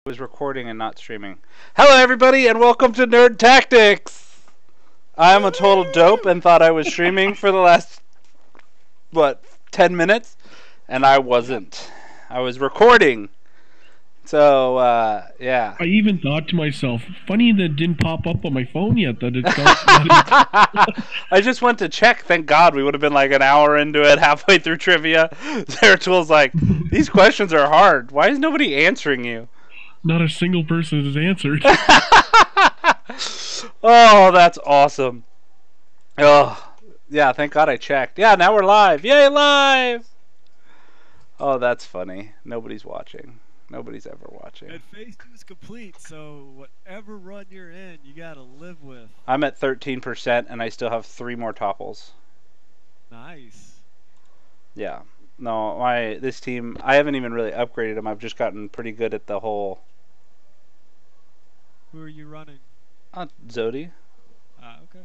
Was recording and not streaming. Hello, everybody, and welcome to Nerd Tactics. I'm a total dope and thought I was streaming for the last 10 minutes, and I wasn't. I was recording. So yeah. I even thought to myself, funny that it didn't pop up on my phone yet. That it's I just went to check. Thank God, we would have been like an hour into it, halfway through trivia. Zeratul like, these questions are hard. Why is nobody answering you? Not a single person has answered. Oh, that's awesome. Oh, yeah, thank God I checked. Yeah, now we're live. Yay, live! Oh, that's funny. Nobody's watching. Nobody's ever watching. And phase 2 is complete, so whatever run you're in, you gotta live with. I'm at 13%, and I still have 3 more topples. Nice. Yeah. No, this team, I haven't even really upgraded them. I've just gotten pretty good at the whole... Who are you running? Zodi. Okay.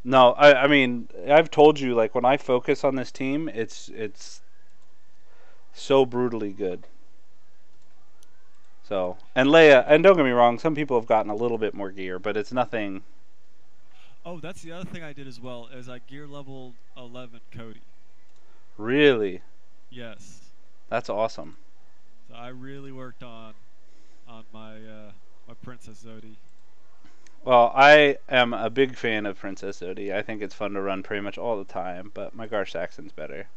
No, I mean, I've told you, like, when I focus on this team, it's so brutally good. So, and Leia, and don't get me wrong, some people have gotten a little bit more gear, but it's nothing. Oh, that's the other thing I did as well, is I gear level 11 Cody. Really? Yes. That's awesome. So I really worked on my my Princess Zodi. Well, I am a big fan of Princess Zodi. I think it's fun to run pretty much all the time, but my Gar Saxon's better.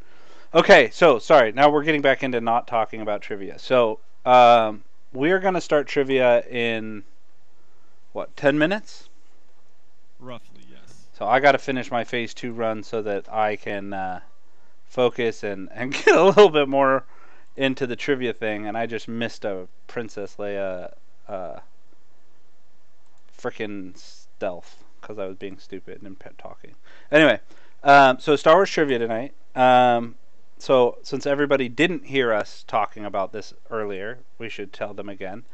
Okay, so, sorry, now we're getting back into not talking about trivia. So, we are going to start trivia in, 10 minutes? Roughly, yes. So I got to finish my phase 2 run so that I can focus and get a little bit more into the trivia thing, and I just missed a Princess Leia frickin' stealth because I was being stupid and talking. Anyway, so Star Wars trivia tonight. So since everybody didn't hear us talking about this earlier, we should tell them again.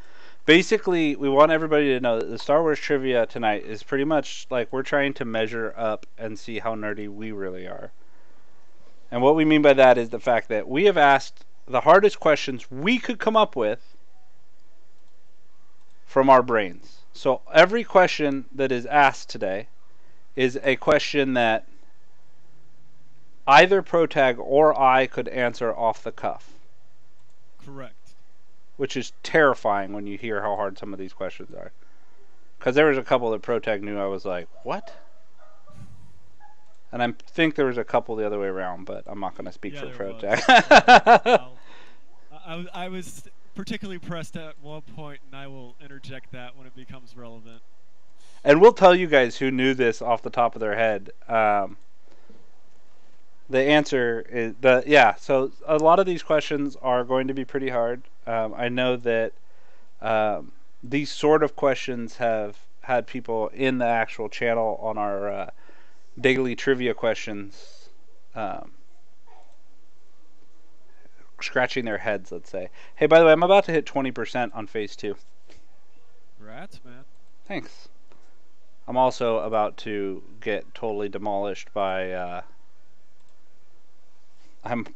Basically, we want everybody to know that the Star Wars trivia tonight is pretty much like we're trying to measure up and see how nerdy we really are. And what we mean by that is the fact that we have asked the hardest questions we could come up with from our brains. So every question that is asked today is a question that either Protag or I could answer off the cuff. Correct. Which is terrifying when you hear how hard some of these questions are. Because there was a couple that Protag knew I was like, what? And I think there was a couple the other way around, but I'm not going to speak for Protag. I was particularly pressed at one point, and I will interject that when it becomes relevant. And we'll tell you guys who knew this off the top of their head. The answer is so a lot of these questions are going to be pretty hard. I know that these sort of questions have had people in the actual channel on our daily trivia questions scratching their heads, let's say. Hey, by the way, I'm about to hit 20% on phase 2. Congrats, man. Thanks. I'm also about to get totally demolished by I'm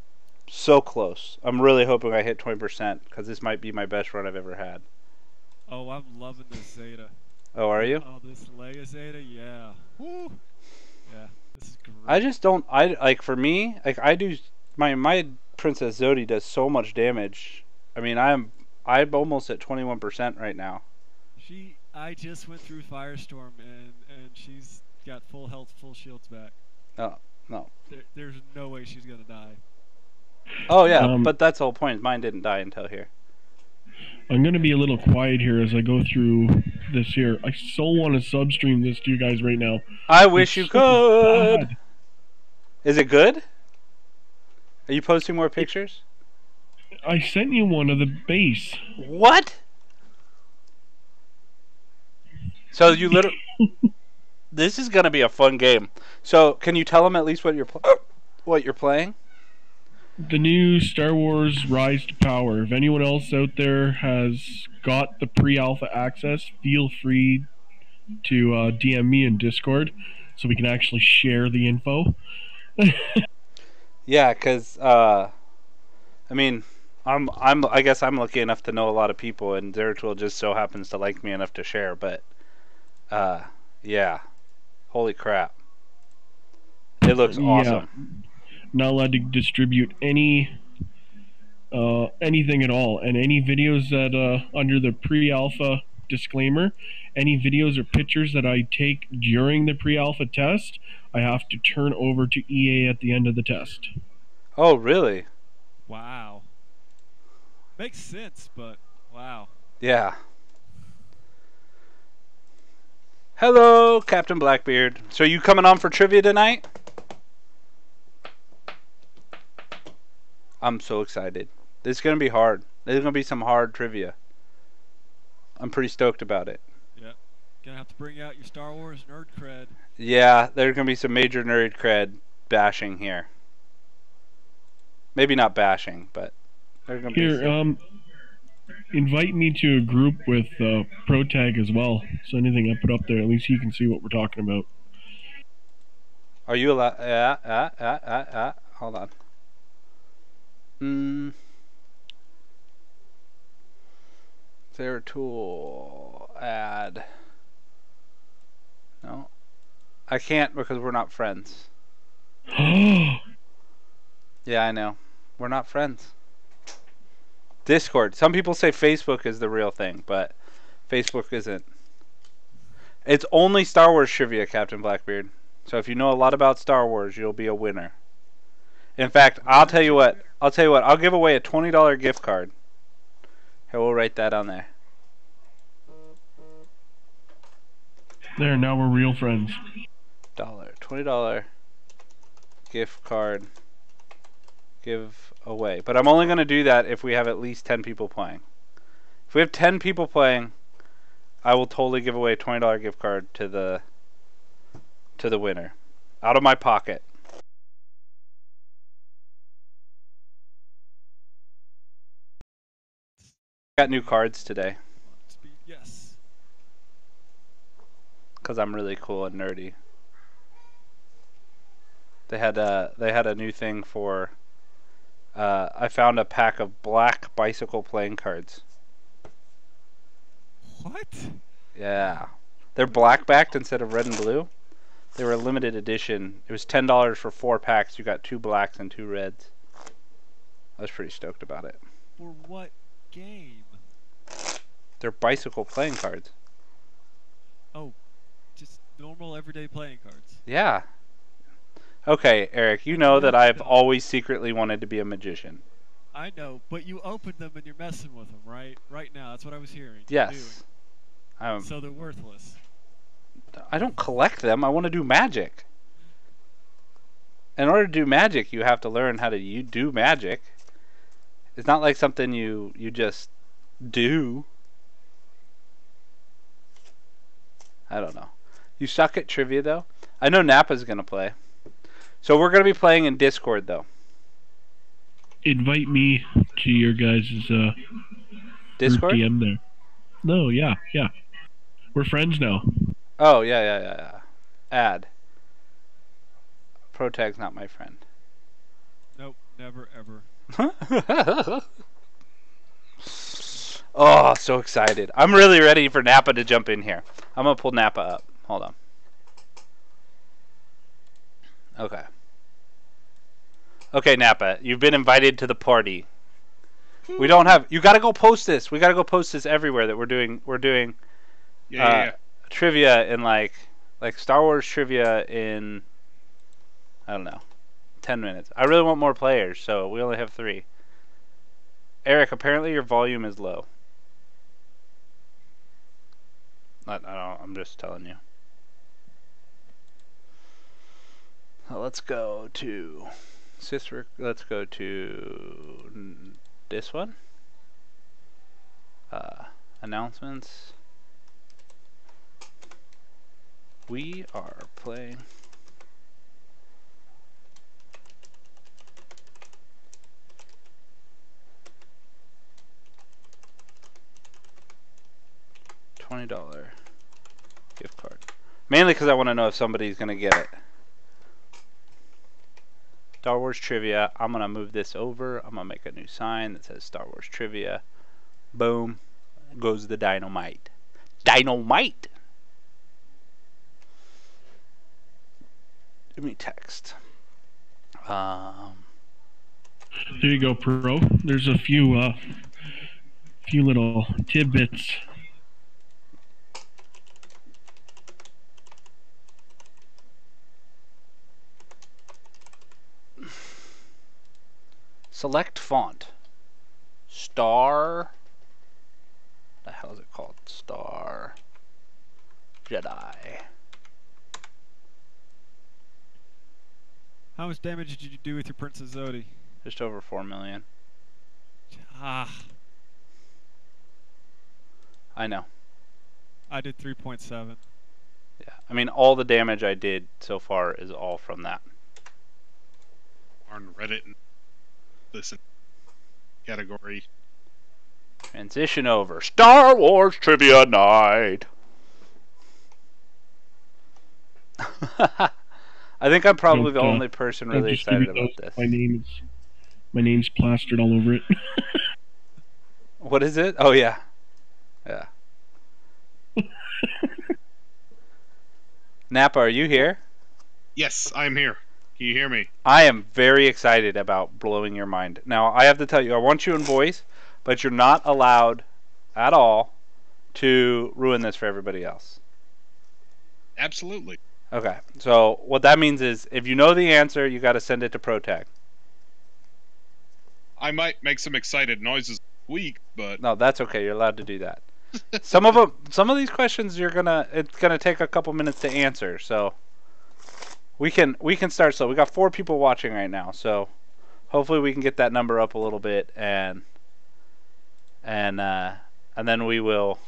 so close. I'm really hoping I hit 20% because this might be my best run I've ever had. Oh, I'm loving this Zeta. Oh, are you? Oh, this Leia Zeta, yeah. Woo! Yeah, this is great. I just don't. For me, I do. My Princess Zodi does so much damage. I mean, I'm almost at 21% right now. I just went through Firestorm and she's got full health, full shields back. Oh, no. There's no way she's gonna die. Oh yeah, but that's the whole point. Mine didn't die until here. I'm going to be a little quiet here as I go through this here. I so want to substream this to you guys right now. I wish you could. Bad. Is it good? Are you posting more pictures? I sent you one of the base. What? So you literally... This is going to be a fun game. So can you tell them at least what you're playing? The new Star Wars Rise to Power. If anyone else out there has got the pre-alpha access, feel free to DM me in Discord so we can actually share the info. Yeah, because, I mean, I guess I'm lucky enough to know a lot of people, and Zeratul just so happens to like me enough to share. But, yeah, holy crap, it looks Yeah, awesome. not allowed to distribute anything at all, and any videos that under the pre-alpha disclaimer, any videos or pictures that I take during the pre-alpha test, I have to turn over to EA at the end of the test. Oh, really? Wow. Makes sense, but wow. Yeah. Hello, Captain Blackbeard. So you coming on for trivia tonight? I'm so excited. This is gonna be hard. There's gonna be some hard trivia. I'm pretty stoked about it. Yep. Gonna have to bring out your Star Wars nerd cred. Yeah, there's gonna be some major nerd cred bashing here. Maybe not bashing, but there's gonna be Here, some. invite me to a group with Protag as well. So anything I put up there, at least he can see what we're talking about. Are you allowed? Hold on. Their tool add. No, I can't because we're not friends. Yeah, I know. We're not friends. Discord. Some people say Facebook is the real thing, but Facebook isn't. It's only Star Wars trivia, Captain Blackbeard. So if you know a lot about Star Wars, you'll be a winner. In fact, I'll tell you what. I'll give away a $20 gift card. Here, we'll write that on there. There, now we're real friends. $20 gift card give away. But I'm only going to do that if we have at least 10 people playing. If we have 10 people playing, I will totally give away a $20 gift card to the winner. Out of my pocket. Got new cards today. Speed, yes. Because I'm really cool and nerdy. They had a new thing for. I found a pack of black bicycle playing cards. What? Yeah, they're black backed instead of red and blue. They were a limited edition. It was $10 for 4 packs. You got 2 blacks and 2 reds. I was pretty stoked about it. For what game? They're bicycle playing cards. Oh, just normal everyday playing cards. Yeah. Okay, Eric, you know that I've always secretly wanted to be a magician. I know, but you opened them and you're messing with them, right? Right now, that's what I was hearing. Yes. So they're worthless. I don't collect them. I want to do magic. In order to do magic, you have to learn how to do magic. It's not like something you just do. I don't know. You suck at trivia, though? I know Nappa's going to play. So we're going to be playing in Discord, though. Invite me to your guys' Discord? DM there. No, yeah. We're friends now. Oh, yeah. Add. Protag's not my friend. Nope, never, ever. Oh, so excited. I'm really ready for Nappa to jump in here. I'm going to pull Nappa up. Hold on. Okay. Okay, Nappa, you've been invited to the party. We don't have. You got to go post this. We got to go post this everywhere that we're doing. Yeah. Trivia in like Star Wars trivia in. I don't know, 10 minutes. I really want more players, so we only have 3. Eric, apparently your volume is low. I don't. I'm just telling you. Let's go to let's go to this one. Announcements. We are playing $20 gift card. Mainly because I want to know if somebody's gonna get it. Star Wars trivia. I'm gonna move this over. I'm gonna make a new sign that says Star Wars trivia. Boom. Goes the dynamite. Dynamite. Give me text. There you go, Pro. There's a few little tidbits. Select font. Star. The hell is it called? Star Jedi. How much damage did you do with your Princess Zodi? Just over 4 million. Ah, I know. I did 3.7. Yeah. I mean, all the damage I did so far is all from that. On Reddit and listen category. Transition over. Star Wars Trivia Night. I think I'm probably the only person really excited about this. My name's plastered all over it. What is it? Oh yeah. Yeah. Nappa, are you here? Yes, I'm here. Can you hear me? I am very excited about blowing your mind. Now, I have to tell you, I want you in voice, but you're not allowed at all to ruin this for everybody else. Absolutely. Okay, so what that means is if you know the answer, you got to send it to Protag. I might make some excited noises weak, but No, that's okay. You're allowed to do that. Some of these questions it's gonna take a couple minutes to answer, so we can start slow. We got 4 people watching right now, so hopefully we can get that number up a little bit, and then we will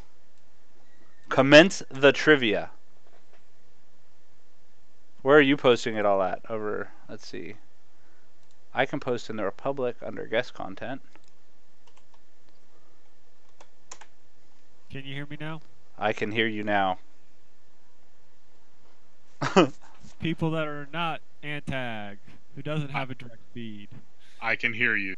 commence the trivia. Where are you posting it all at? Over, let's see. I can post in the Republic under guest content. Can you hear me now? I can hear you now. People that are not Antag, who doesn't have a direct feed. I can hear you.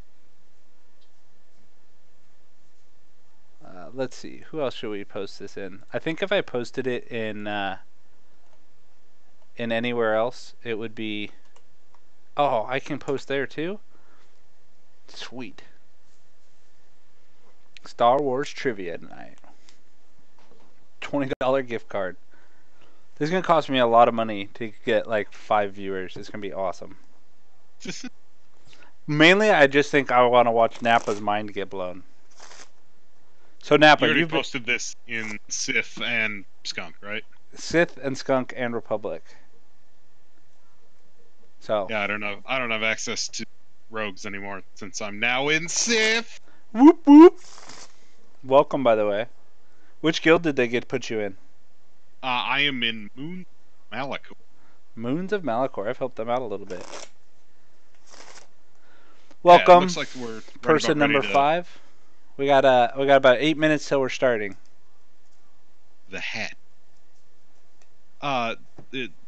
Let's see. Who else should we post this in? I think if I posted it in anywhere else, it would be... Oh, I can post there too? Sweet. Star Wars Trivia tonight. $20 gift card. This is going to cost me a lot of money to get like 5 viewers. It's going to be awesome. Mainly, I just think I want to watch Nappa's mind get blown. So Nappa, You already you've posted this in Sith and Skunk, right? Sith and Skunk and Republic. So Yeah, I don't have access to rogues anymore since I'm now in Sith. whoop whoop. Welcome, by the way. Which guild did they put you in? I am in Moon Malachor. Moons of Malachor. I've helped them out a little bit. Yeah, it Welcome, looks like we're right person about ready number to- 5. We got about 8 minutes till we're starting. The hat.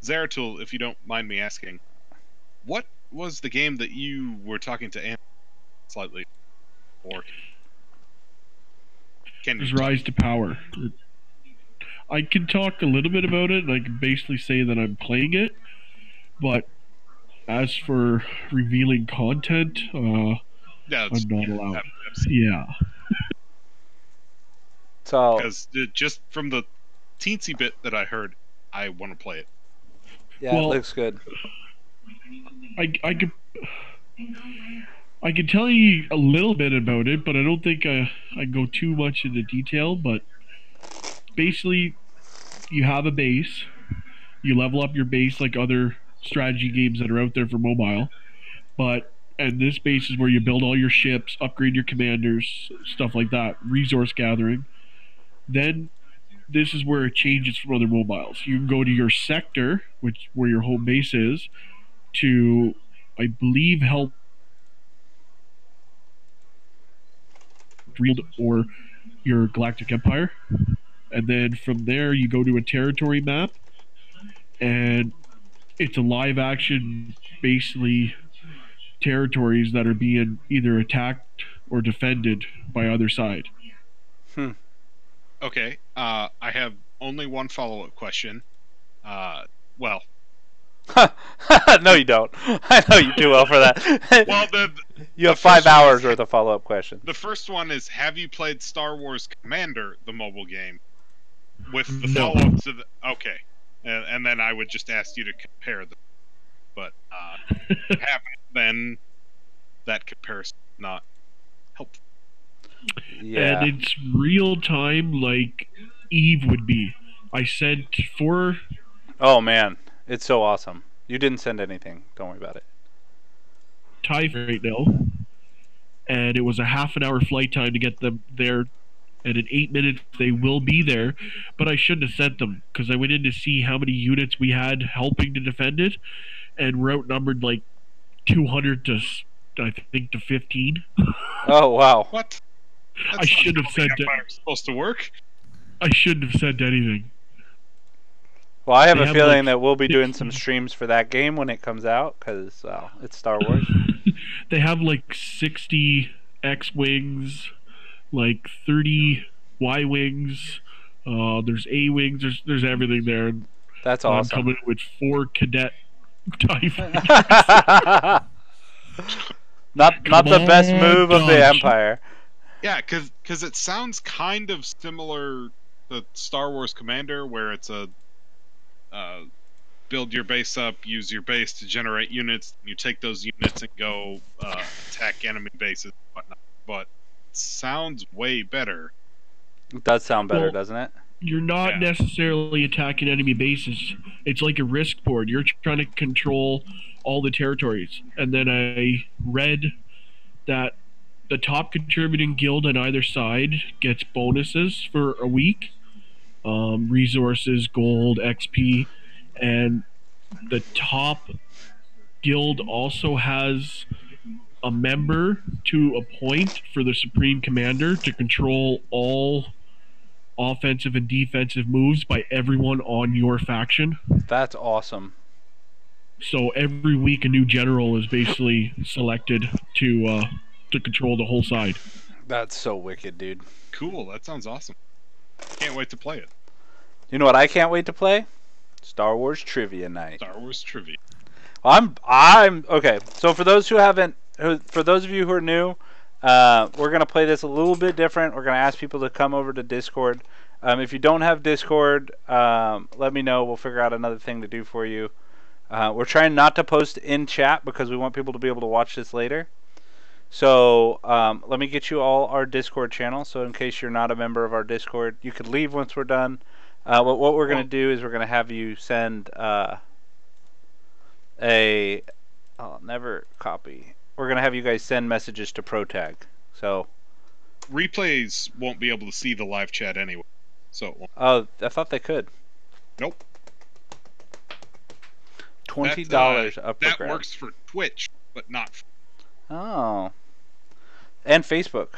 Zeratul, if you don't mind me asking, what was the game that you were talking to Ann slightly for? Can you There's Rise to Power. I can talk a little bit about it. I can basically say that I'm playing it, but as for revealing content, Yeah, I'm not allowed. Absolutely. Yeah. So Because just from the teensy bit that I heard, I want to play it. yeah, Well, it looks good. I could tell you a little bit about it, but I don't think I go too much into detail. But basically, you have a base. You level up your base like other strategy games that are out there for mobile. And this base is where you build all your ships, upgrade your commanders, stuff like that, resource gathering. Then this is where it changes from other mobiles. You can go to your sector, where your home base is, to, I believe, help or your galactic empire. And then from there, you go to a territory map, and it's a live action, basically territories that are being either attacked or defended by either side. Hmm. Okay. I have only one follow-up question. Well, No, you don't. I know you too well for that. well, You have the 5 first one hours is- worth of follow-up questions. the first one is: have you played Star Wars Commander, the mobile game? With the No. follow-up to the okay, and then I would just ask you to compare them. But haven't, then that comparison is not helpful. Yeah. And it's real time like Eve would be. I sent 4 Oh man, it's so awesome. You didn't send anything. Don't worry about it. TIE right now, and it was a half an hour flight time to get them there, and in 8 minutes they will be there. But I shouldn't have sent them because I went in to see how many units we had helping to defend it, and we're outnumbered like 200 to I think to 15. Oh wow. What? I should have said that. Supposed to work. I shouldn't have sent anything. Well, I have They a have, feeling like, that we'll be doing 16. some streams for that game when it comes out because it's Star Wars. They have like 60 X-wings, like 30 Y-wings. There's A-wings. There's everything there. And That's I'm awesome. coming with 4 cadet TIE fighters. not Come the best on, move of the Dodge. Empire. Yeah, because it sounds kind of similar to Star Wars Commander, where it's a build your base up, use your base to generate units. You take those units and go attack enemy bases and whatnot. But it sounds way better. It does sound better, Well, doesn't it? You're not Yeah. necessarily attacking enemy bases. It's like a risk board. You're trying to control all the territories. And then I read that the top contributing guild on either side gets bonuses for a week, resources, gold, XP, and the top guild also has a member to appoint for the supreme commander to control all offensive and defensive moves by everyone on your faction. That's awesome. So every week a new general is basically selected to control the whole side. That's so wicked, dude. Cool, that sounds awesome. Can't wait to play it. You know what I can't wait to play? Star Wars Trivia Night. Star Wars Trivia. I'm okay. So for those for those of you who are new, we're gonna play this a little bit different. We're gonna ask people to come over to Discord. If you don't have Discord, let me know. We'll figure out another thing to do for you. We're trying not to post in chat because we want people to be able to watch this later. So let me get you all our Discord channel. So in case you're not a member of our Discord, you could leave once we're done. What we're going to do is we're going to have you send never copy. We're going to have you guys send messages to Protag. So Replays won't be able to see the live chat anyway, so it won't. oh, I thought they could. Nope. $20 up for That grabs. works for Twitch, but not for Oh, and Facebook.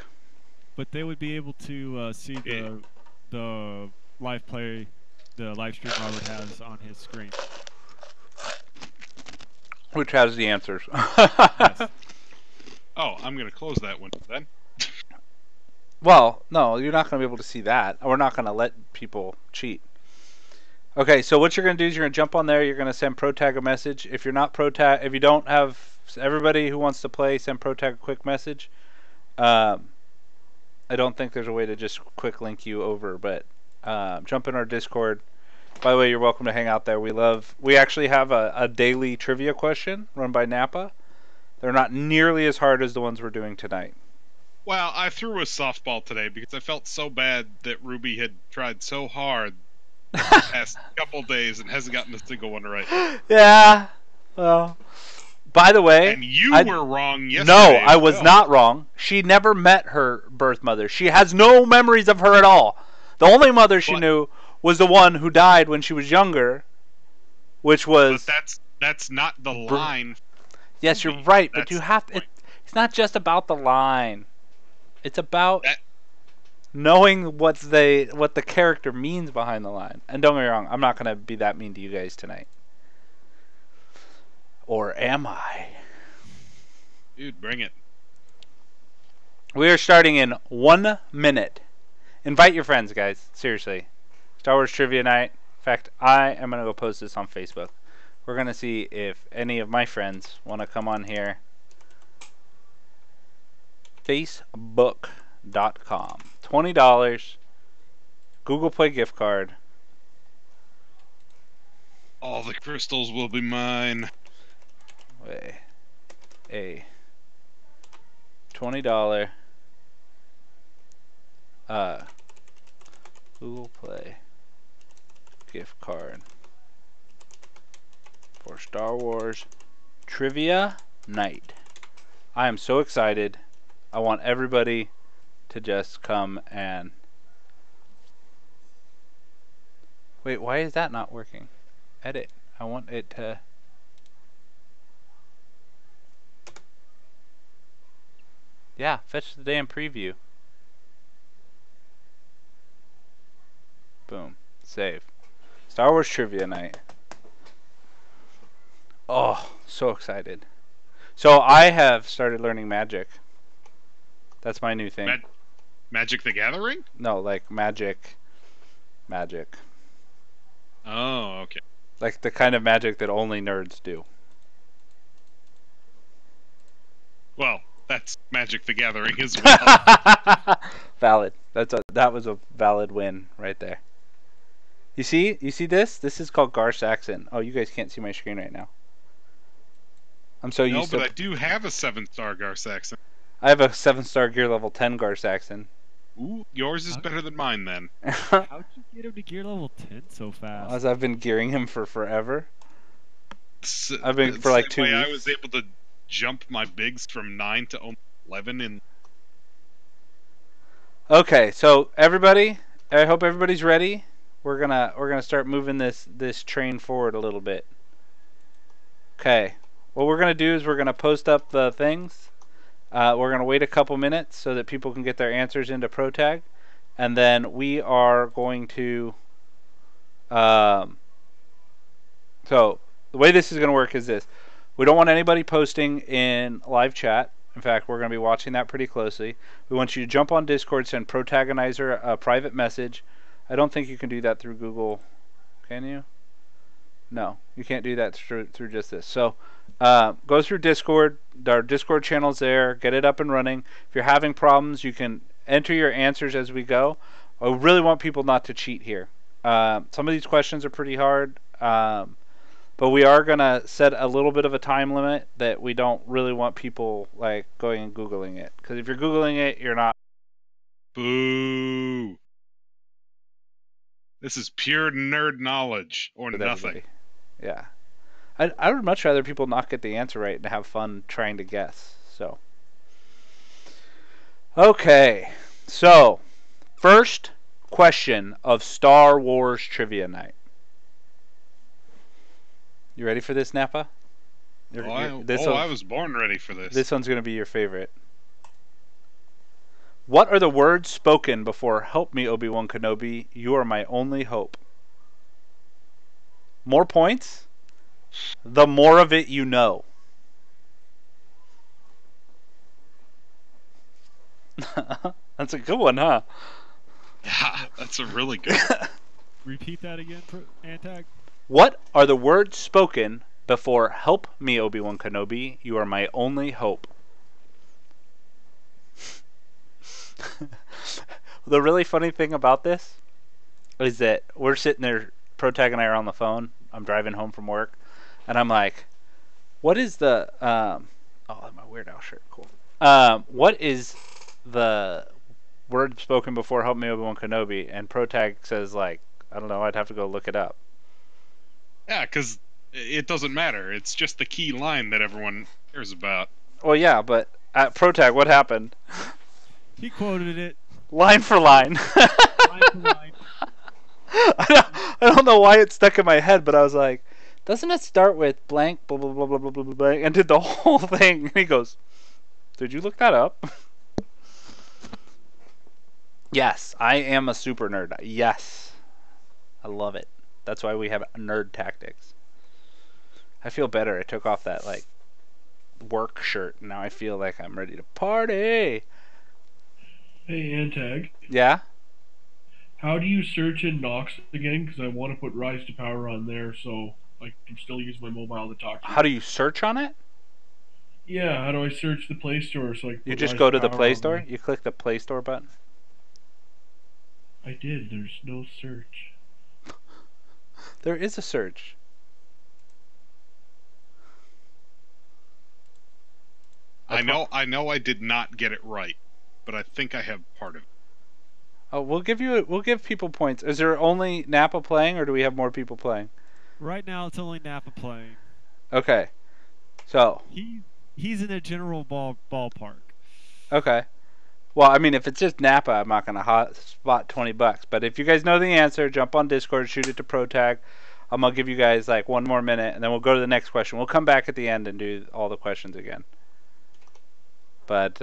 But they would be able to see the live play, the live stream Robert has on his screen. Which has the answers. Yes. Oh, I'm going to close that window then. Well, no, you're not going to be able to see that. We're not going to let people cheat. Okay, so what you're going to do is you're going to jump on there. You're going to send Protag a message. If you're not Protag, if you don't have everybody who wants to play, send Protag a quick message. I don't think there's a way to just quick link you over, but jump in our Discord. By the way, you're welcome to hang out there. We actually have a daily trivia question run by Nappa. They're not nearly as hard as the ones we're doing tonight. Well, I threw a softball today because I felt so bad that Ruby had tried so hard the past couple days and hasn't gotten a single one right. Yeah. Well, by the way, And you were wrong yesterday. No, I as was well. not wrong. She never met her birth mother. She has no memories of her at all. The only mother she But- knew was the one who died when she was younger, which was. But that's not the line. Yes, you're right, but That's you have the to. point. It's not just about the line. It's about That- knowing what the character means behind the line. And don't get me wrong, I'm not gonna be that mean to you guys tonight. Or am I? Dude, bring it. We are starting in 1 minute. Invite your friends, guys. Seriously. Star Wars Trivia Night. In fact, I am going to go post this on Facebook. We're going to see if any of my friends want to come on here. Facebook.com. $20. Google Play gift card. All the crystals will be mine. A $20 Google Play gift card for Star Wars Trivia Night. I am so excited. I want everybody to just come and... Wait, why is that not working? Edit. I want it to... Yeah, fetch the damn preview. Boom. Save. Star Wars Trivia Night. Oh, so excited. So I have started learning magic. That's my new thing. Magic the Gathering? No, like magic. Magic. Oh, okay. Like the kind of magic that only nerds do. Well, that's Magic the Gathering as well. Valid. That was a valid win right there. You see this? This is called Gar Saxon. Oh, you guys can't see my screen right now. I'm so used to... No, but I do have a 7-star Gar Saxon. I have a 7-star gear level 10 Gar Saxon. Ooh, yours is better than mine then. How'd you get him to gear level 10 so fast? As I've been gearing him for forever. I've been It's for like the 2 way weeks. I was able to jump my bigs from 9 to almost 11 in... Okay, so everybody, I hope everybody's ready. We're gonna start moving this train forward a little bit. Okay, what we're gonna do is we're gonna post up the things. We're gonna wait a couple minutes so that people can get their answers into Protag, and then we are going to. So the way this is gonna work is this: we don't want anybody posting in live chat. In fact, we're going to be watching that pretty closely. We want you to jump on Discord, send Protaganizer a private message. I don't think you can do that through Google. Can you? No, you can't do that through just this. So go through Discord. Our Discord channel's there. Get it up and running. If you're having problems, you can enter your answers as we go. I really want people not to cheat here. Some of these questions are pretty hard. But we are going to set a little bit of a time limit that we don't really want people like going and Googling it. Because if you're Googling it, you're not. Boo! This is pure nerd knowledge, or With nothing. everybody. Yeah. I would much rather people not get the answer right and have fun trying to guess. So. Okay. So, first question of Star Wars Trivia Night. You ready for this, Nappa? I was born ready for this. This one's going to be your favorite. What are the words spoken before "Help me, Obi-Wan Kenobi, you are my only hope"? More points? The more of it you know. That's a good one, huh? Yeah, that's a really good one. Repeat that again, Antag. What are the words spoken before "Help me, Obi-Wan Kenobi, you are my only hope"? The really funny thing about this is that we're sitting there, Protag and I are on the phone. I'm driving home from work, and I'm like, what is the... oh, my Weird Al shirt. Cool. What is the word spoken before "Help me, Obi-Wan Kenobi"? And Protag says, like, I don't know, I'd have to go look it up. Yeah, because it doesn't matter. It's just the key line that everyone cares about. Well, yeah, but at Protag, what happened? He quoted it. Line for line. Line for line. I don't know why it stuck in my head, but I was like, doesn't it start with blank, blah, blah, blah, blah, blah, blah, blah, and did the whole thing. And he goes, did you look that up? Yes, I am a super nerd. Yes. I love it. That's why we have nerd tactics. I feel better. I took off that, like, work shirt. Now I feel like I'm ready to party. Hey, Antag. Yeah? How do you search in Nox again? Because I want to put Rise to Power on there so I can still use my mobile to talk to you. How do you search on it? Yeah, how do I search the Play Store so I can You put just Rise go to to the Power Play on Store? there? You click the Play Store button? I did. There's no search. There is a search. I know I did not get it right, but I think I have part of it. Oh, we'll give people points. Is there only Nappa playing, or do we have more people playing? Right now, it's only Nappa playing. Okay. So. He's in a general ballpark. Okay. Well, I mean, if it's just Nappa, I'm not gonna spot $20. But if you guys know the answer, jump on Discord, shoot it to Protag. I'm gonna give you guys like one more minute, and then we'll go to the next question. We'll come back at the end and do all the questions again. But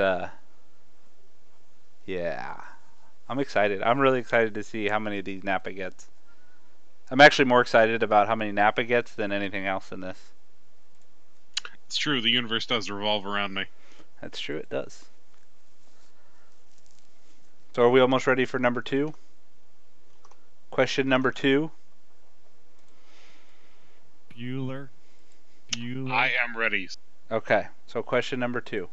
yeah, I'm excited. I'm really excited to see how many of these Nappa gets. I'm actually more excited about how many Nappa gets than anything else in this. It's true. The universe does revolve around me. That's true. It does. So are we almost ready for number 2? Question number 2. Bueller. I am ready. Okay, so question number 2.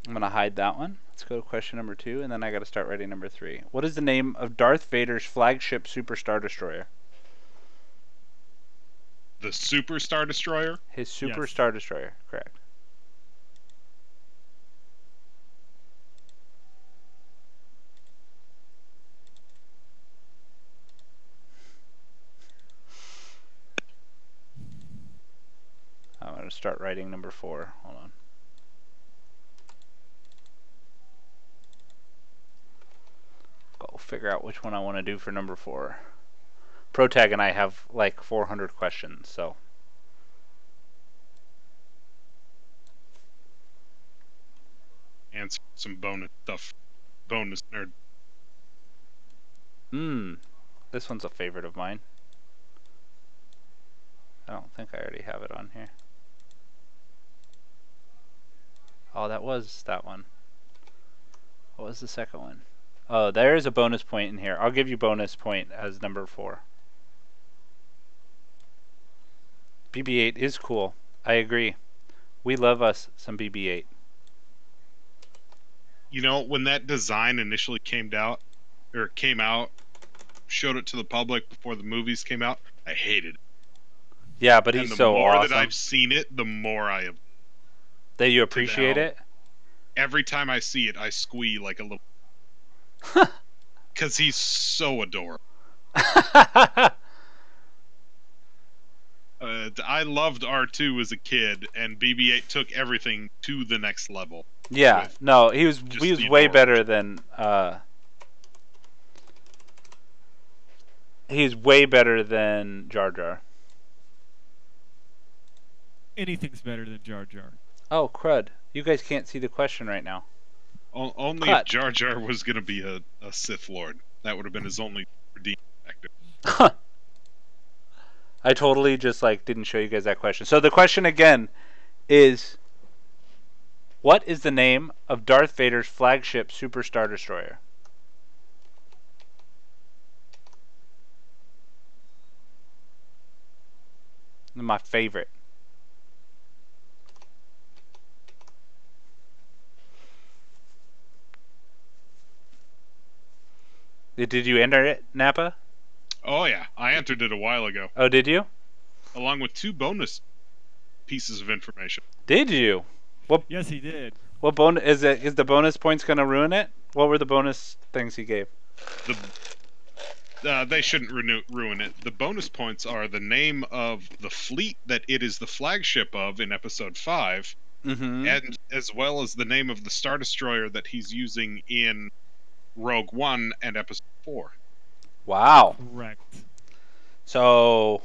I'm going to hide that one. Let's go to question number 2, and then I got to start writing number 3. What is the name of Darth Vader's flagship Super Star Destroyer? The Super Star Destroyer? His Super Yes. Star Destroyer, correct. I'm going to start writing number 4. Hold on. Go figure out which one I want to do for number 4. Protag and I have like 400 questions, so. Answer some bonus stuff. Bonus nerd. This one's a favorite of mine. I don't think I already have it on here. Oh, that was that one. What was the second one? Oh, there is a bonus point in here. I'll give you bonus point as number 4. BB-8 is cool. I agree. We love us some BB-8. You know, when that design initially came out, showed it to the public before the movies came out, I hated it. Yeah, but he's so awesome. And the more that I've seen it, the more I have. That you appreciate it? Every time I see it, I squee like a little. Because he's so adorable. I loved R2 as a kid, and BB-8 took everything to the next level. Yeah, no, he was way better than he's way better than Jar Jar. Anything's better than Jar Jar. Oh, crud. You guys can't see the question right now. Only Cut. if Jar Jar was going to be a Sith Lord. That would have been his only redeeming factor. I totally just like didn't show you guys that question. So the question again is, what is the name of Darth Vader's flagship Super Star Destroyer? My favorite. Did you enter it, Nappa? Oh yeah, I entered it a while ago. Oh, did you? Along with 2 bonus pieces of information. Did you? What? Yes, he did. What bonus is it? Is the bonus points gonna ruin it? What were the bonus things he gave? They shouldn't ruin it. The bonus points are the name of the fleet that it is the flagship of in Episode 5, and as well as the name of the Star Destroyer that he's using in Rogue One and Episode 4. Wow. Correct. So,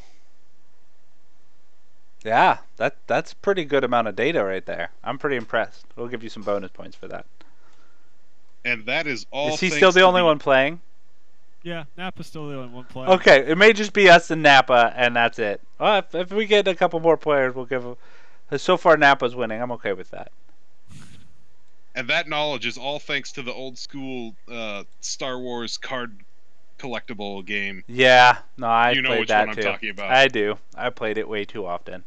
yeah, that's a pretty good amount of data right there. I'm pretty impressed. We'll give you some bonus points for that. And that is all. Is he still the only one playing? Yeah, Nappa's still the only one playing. Okay, it may just be us and Nappa, and that's it. Well, if we get a couple more players, we'll give So far, Nappa's winning. I'm okay with that. And that knowledge is all thanks to the old school Star Wars card collectible game. Yeah, no, I You know played which that one I'm too. talking about. I do. I played it way too often.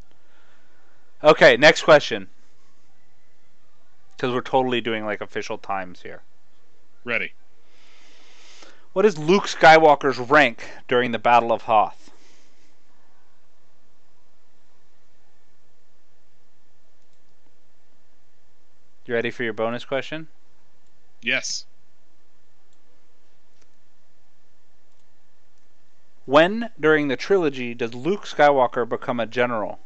Okay, next question. Because we're totally doing like official times here. Ready. What is Luke Skywalker's rank during the Battle of Hoth? You ready for your bonus question? Yes. When during the trilogy does Luke Skywalker become a general?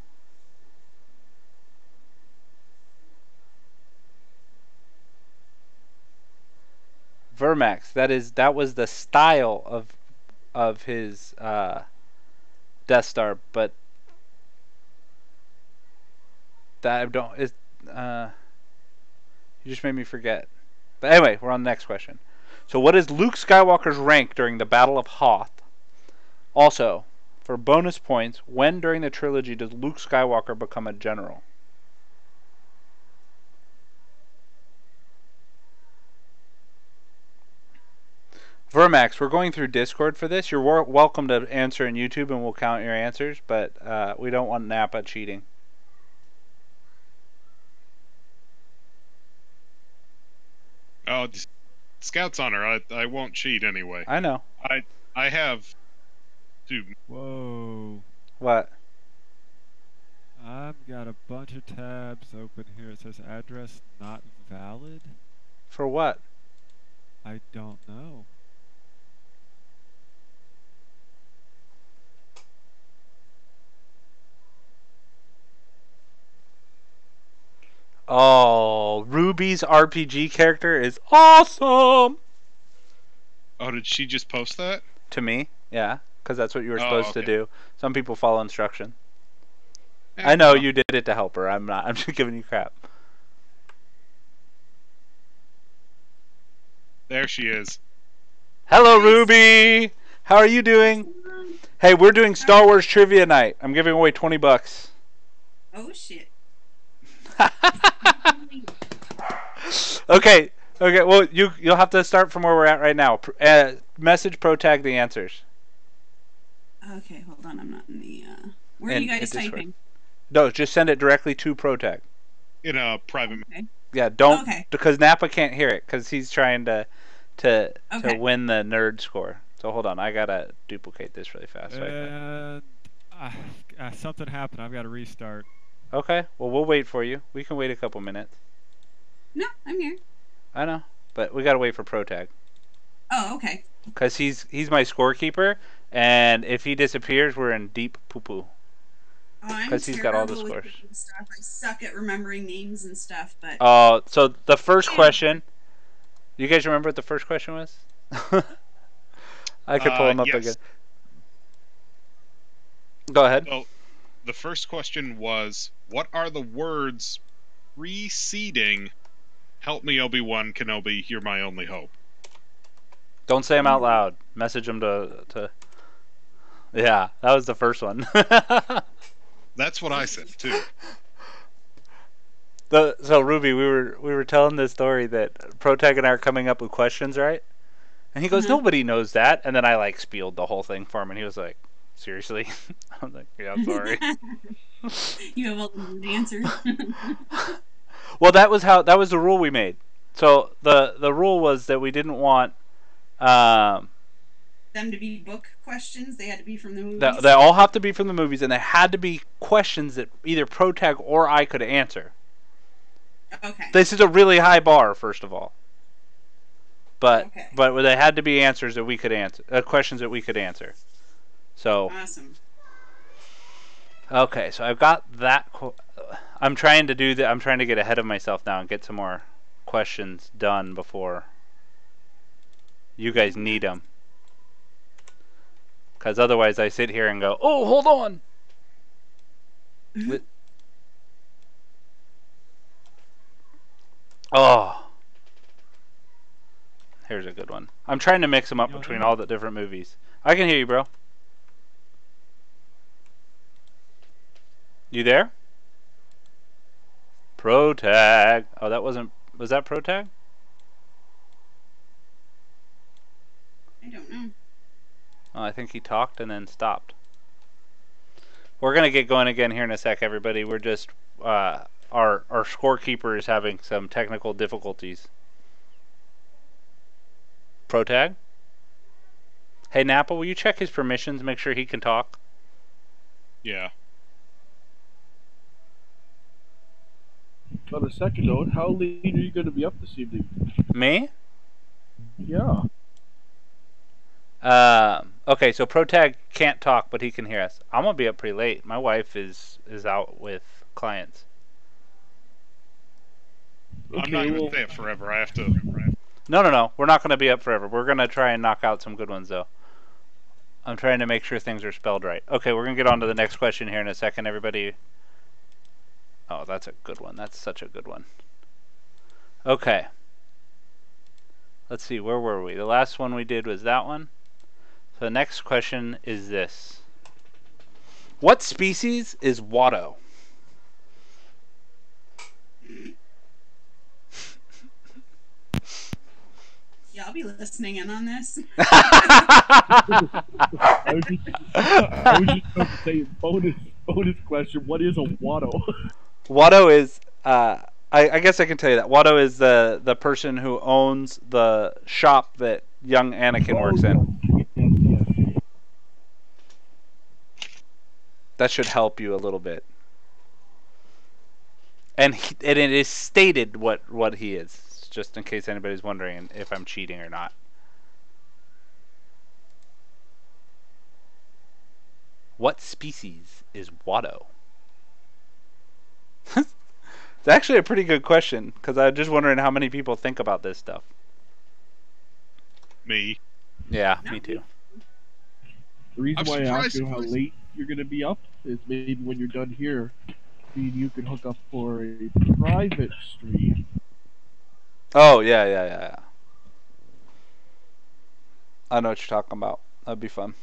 Vermax, that was the style of his Death Star, but that I don't is you just made me forget. But anyway, we're on the next question. So what is Luke Skywalker's rank during the Battle of Hoth? Also, for bonus points, when during the trilogy does Luke Skywalker become a general? Vermax, we're going through Discord for this. You're welcome to answer in YouTube and we'll count your answers, but we don't want Nappa cheating. Oh, Scout's honor. I won't cheat anyway. I know. I have two. Whoa. What? I've got a bunch of tabs open here. It says address not valid. For what? I don't know. Oh, Ruby's RPG character is awesome! Oh, did she just post that? To me, yeah, because that's what you were Oh, supposed to okay. do. Some people follow instruction. Eh, I know well, you did it to help her. I'm not. I'm just giving you crap. There she is. Hello, Ruby! How are you doing? Hey, we're doing Star Wars trivia night. I'm giving away $20. Oh shit. Okay. Okay. Well, you'll have to start from where we're at right now. Message Protag the answers. Okay, hold on. I'm not in the. Where are In- you guys in Discord. typing? No, just send it directly to Protag. In a private. Okay. Yeah, don't Okay. because Nappa can't hear it because he's trying to Okay. win the nerd score. So hold on, I gotta duplicate this really fast. And something happened. I've got to restart. Okay, well we'll wait for you. We can wait a couple minutes. No, I'm here. I know, but we gotta wait for Protag Oh, okay. because he's my scorekeeper, and if he disappears, we're in deep poo poo. Oh, I'm 'Cause he's got all the terrible with scores. name stuff. I suck at remembering names and stuff, but So the first question, you guys remember what the first question was? I could pull him up yes. again. Go ahead. So, the first question was, what are the words preceding "Help me, Obi-Wan Kenobi, you're my only hope"? Don't say them out loud. Message them to. Yeah, that was the first one. That's what I said too. So Ruby, we were telling this story that Protag and I are coming up with questions, right? And he goes, "Nobody knows that." And then I like spieled the whole thing for him, and he was like, "Seriously?" I was like, "Yeah, I'm sorry." you have all the answers. Well, that was the rule we made. So the rule was that we didn't want Them to be book questions. They had to be from the movies. they all have to be from the movies, and they had to be questions that either Protag or I could answer. Okay. This is a really high bar, first of all. But Okay. but they had to be answers that we could answer, questions that we could answer. So Awesome. okay, so I've got that. I'm trying to do that. I'm trying to get ahead of myself now and get some more questions done before you guys need them. Because otherwise, I sit here and go, "Oh, hold on." Oh, here's a good one. I'm trying to mix them up between all the different movies. I can hear you, bro. You there? Protag. Oh, that wasn't. Was that Protag? I don't know. Oh, I think he talked and then stopped. We're gonna get going again here in a sec, everybody. We're just our scorekeeper is having some technical difficulties. Protag. Hey Nappa, will you check his permissions, make sure he can talk? Yeah. On a second note, how late are you going to be up this evening? Me? Yeah. Okay, so Protag can't talk, but he can hear us. I'm gonna be up pretty late. My wife is out with clients. Okay, I'm not going to stay up forever. I have to. No. We're not gonna be up forever. We're gonna try and knock out some good ones, though. I'm trying to make sure things are spelled right. Okay, we're gonna get on to the next question here in a second, everybody. Oh, that's a good one. That's such a good one. Okay. Let's see, where were we? The last one we did was that one. So the next question is this. What species is Watto? Yeah, I'll be listening in on this. I was just about to say bonus question. What is a Watto? Watto is I guess I can tell you that Watto is the person who owns the shop that young Anakin works in. Yes. That should help you a little bit. And it is stated what he is, just in case anybody's wondering if I'm cheating or not. What species is Watto? It's actually a pretty good question, because I'm just wondering how many people think about this stuff. Me. Yeah, me too. The reason I'm why I asked surprised you how late you're going to be up is maybe when you're done here, maybe you can hook up for a private stream. Oh, yeah. I know what you're talking about. That'd be fun.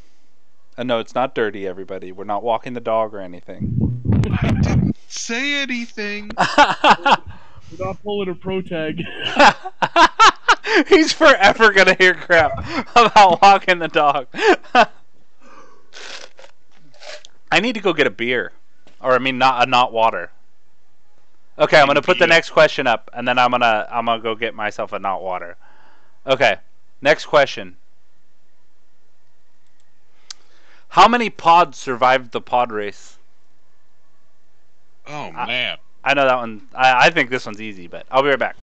And no, it's not dirty, everybody. We're not walking the dog or anything. I didn't say anything. We're not pulling a Protag. He's forever gonna hear crap about walking the dog. I need to go get a beer, or I mean, not water. Okay, I'm gonna put the next question up, and then I'm gonna go get myself a not water. Okay, next question. How many pods survived the pod race? Oh man. I know that one. I think this one's easy, but I'll be right back.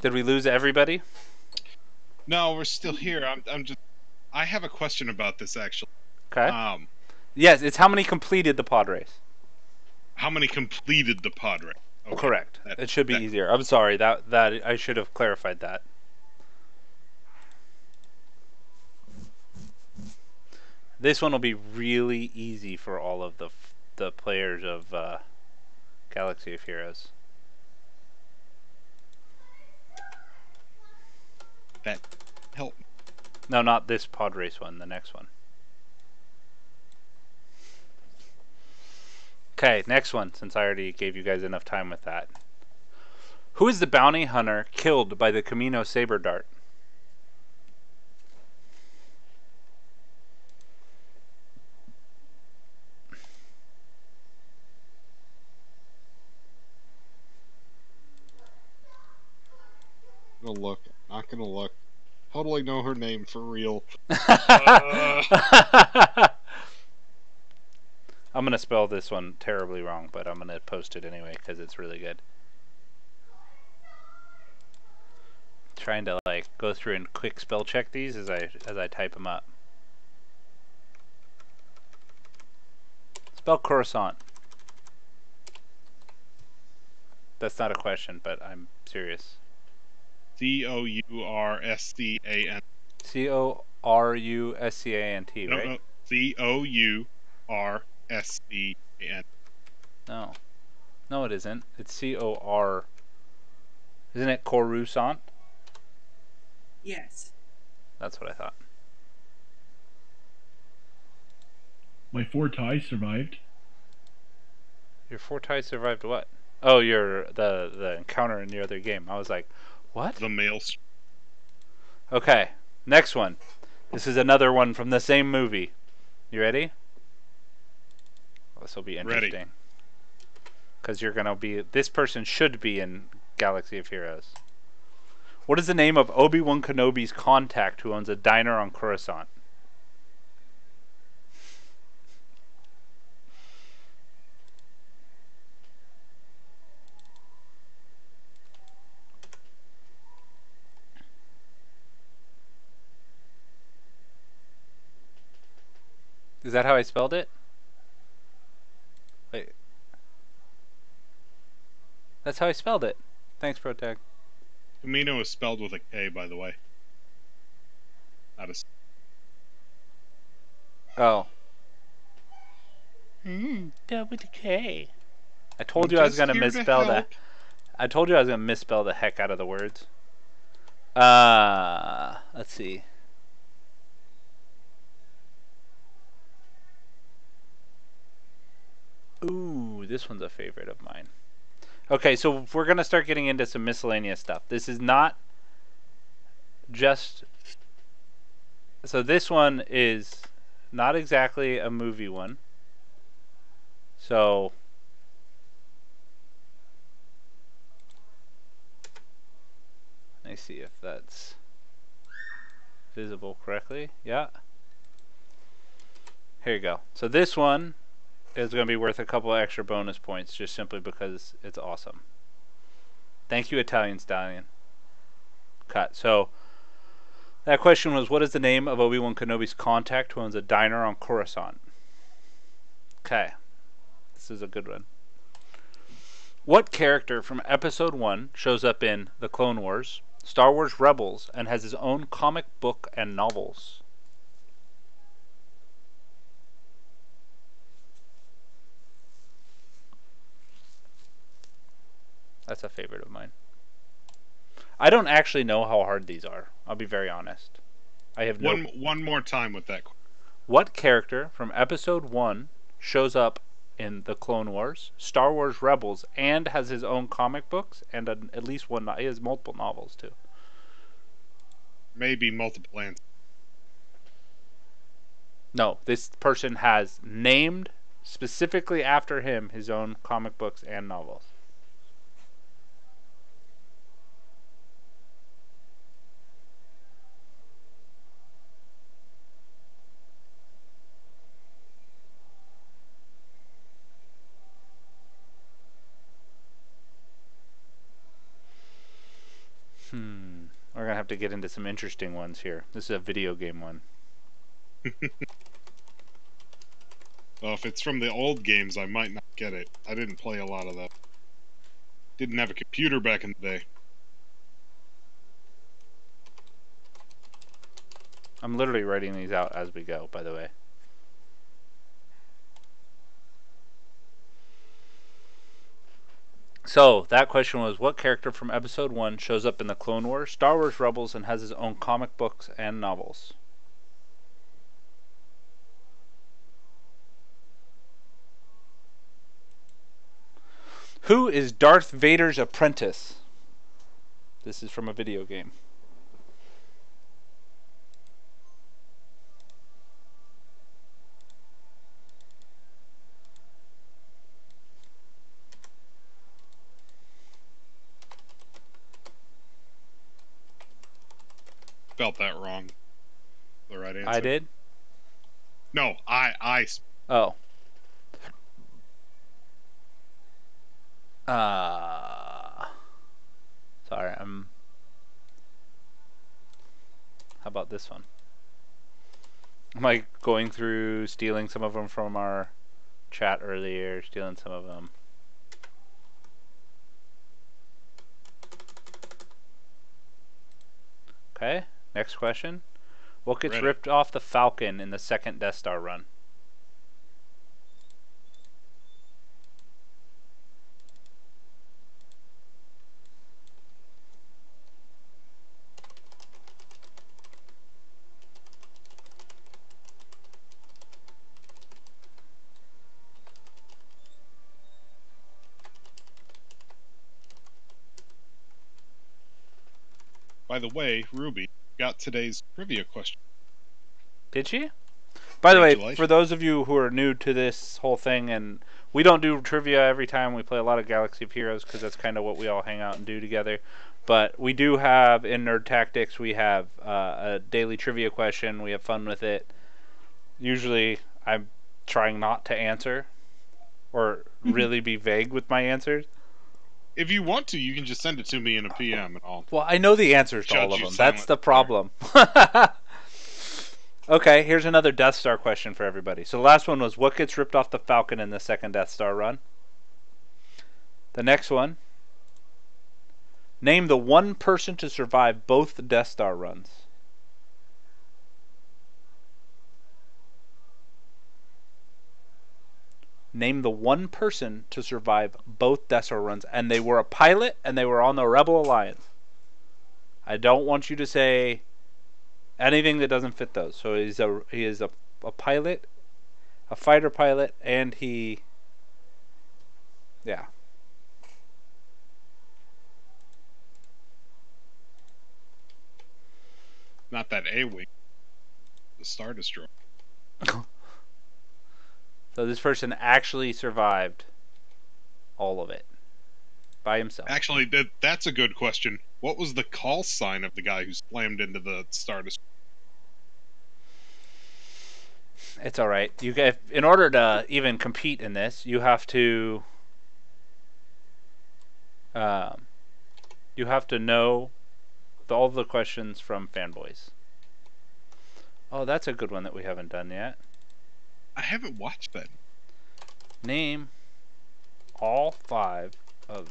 Did we lose everybody? No, we're still here. I have a question about this actually. Okay. Yes, it's how many completed the pod race. How many completed the pod race? Okay. Correct. It should be easier. I'm sorry. That I should have clarified that. This one will be really easy for all of the players of Galaxy of Heroes. That help. No, not this pod race one. The next one. Okay, next one. Since I already gave you guys enough time with that. Who is the bounty hunter killed by the Camino saber dart? I'm gonna look. I'm not gonna look. totally know her name for real. I'm gonna spell this one terribly wrong, but I'm gonna post it anyway because it's really good. Trying to like go through and quick spell check these as I type them up. Spell croissant. That's not a question, but I'm serious. Courcscan. Couruscant, right? No, Courcscan. No. No, it isn't. It's C-O-R. Isn't it Coruscant? Yes. That's what I thought. My 4 ties survived. Your 4 ties survived what? Oh, the encounter in the other game. I was like, what? The male. Okay, next one. This is another one from the same movie. You ready? Well, this will be interesting. Because you're gonna be. This person should be in Galaxy of Heroes. What is the name of Obi-Wan Kenobi's contact who owns a diner on Coruscant? Is that how I spelled it? Wait. That's how I spelled it. Thanks, Protag. Camino is spelled with a K, by the way. Not a. Oh. Double K. I told you I was gonna misspell that. I told you I was gonna misspell the heck out of the words. Let's see. Ooh, this one's a favorite of mine. Okay, so we're gonna start getting into some miscellaneous stuff. This is not just. So this one is not exactly a movie one. So let me see if that's visible correctly. Yeah. Here you go. So this one is going to be worth a couple of extra bonus points just simply because it's awesome. Thank you, Italian Stallion. Cut. So that question was, what is the name of Obi-Wan Kenobi's contact who owns a diner on Coruscant? Okay. This is a good one. What character from Episode 1 shows up in The Clone Wars, Star Wars Rebels, and has his own comic book and novels? That's a favorite of mine. I don't actually know how hard these are. I'll be very honest. I have no. One more time with that. What character from Episode 1 shows up in The Clone Wars, Star Wars Rebels, and has his own comic books and at least one? He has multiple novels too. Maybe multiple answers. No, this person has named specifically after him his own comic books and novels. We're going to have to get into some interesting ones here. This is a video game one. Well, if it's from the old games, I might not get it. I didn't play a lot of that. Didn't have a computer back in the day. I'm literally writing these out as we go, by the way. So, that question was, what character from Episode 1 shows up in the Clone Wars, Star Wars Rebels, and has his own comic books and novels? Who is Darth Vader's apprentice? This is from a video game. spelt that wrong. The right answer. I did? No, I. Oh. Sorry, How about this one? Am I going through, stealing some of them from our chat earlier, stealing some of them? Okay, next question. What gets ripped off the Falcon in the second Death Star run? By the way, Ruby got today's trivia question. Did she? By the way, for those of you who are new to this whole thing, and we don't do trivia every time, we play a lot of Galaxy of Heroes because that's kind of what we all hang out and do together. But we do have, in Nerd Tactics, we have a daily trivia question. We have fun with it. Usually, I'm trying not to answer or really be vague with my answers. If you want to, you can just send it to me in a PM and all. Well, I know the answers to all of them. That's the problem. Okay, here's another Death Star question for everybody. So the last one was, what gets ripped off the Falcon in the second Death Star run? The next one, name the one person to survive both the Death Star runs. Name the one person to survive both Death Star runs, and they were a pilot and they were on the Rebel Alliance. I don't want you to say anything that doesn't fit those. So he is a pilot, a fighter pilot, and yeah. Not that A-Wing. The Star Destroyer. So this person actually survived all of it by himself. Actually, that's a good question. What was the call sign of the guy who slammed into the Star Destroyer? It's all right. In order to even compete in this, you have to know all the questions from fanboys. Oh, that's a good one that we haven't done yet. I haven't watched that. Name all 5 of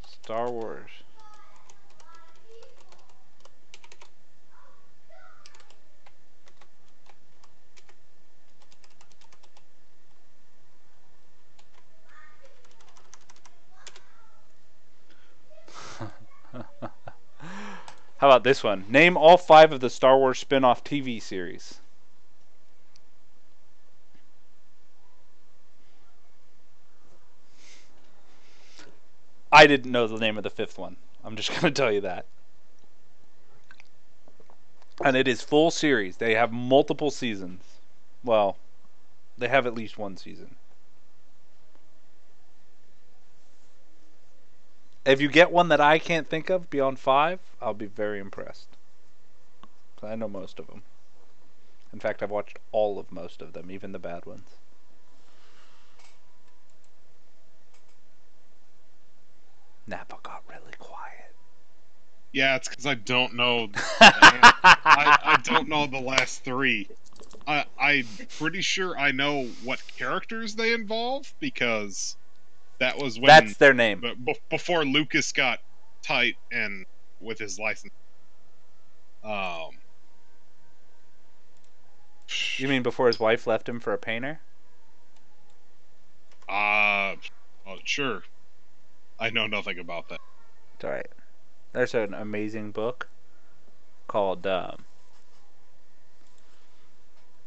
Star Wars. How about this one? Name all 5 of the Star Wars spin-off TV series. I didn't know the name of the 5th one. I'm just going to tell you that. And it is full series. They have multiple seasons. Well, they have at least one season. If you get one that I can't think of beyond 5, I'll be very impressed. I know most of them. In fact, I've watched all of most of them, even the bad ones. Nappa got really quiet. Yeah, it's because I don't know. I don't know the last 3. I'm pretty sure I know what characters they involve because that was when that's their name. Before Lucas got tight and with his license. You mean before his wife left him for a painter? Sure. I know nothing about that. It's alright. There's an amazing book called, Damn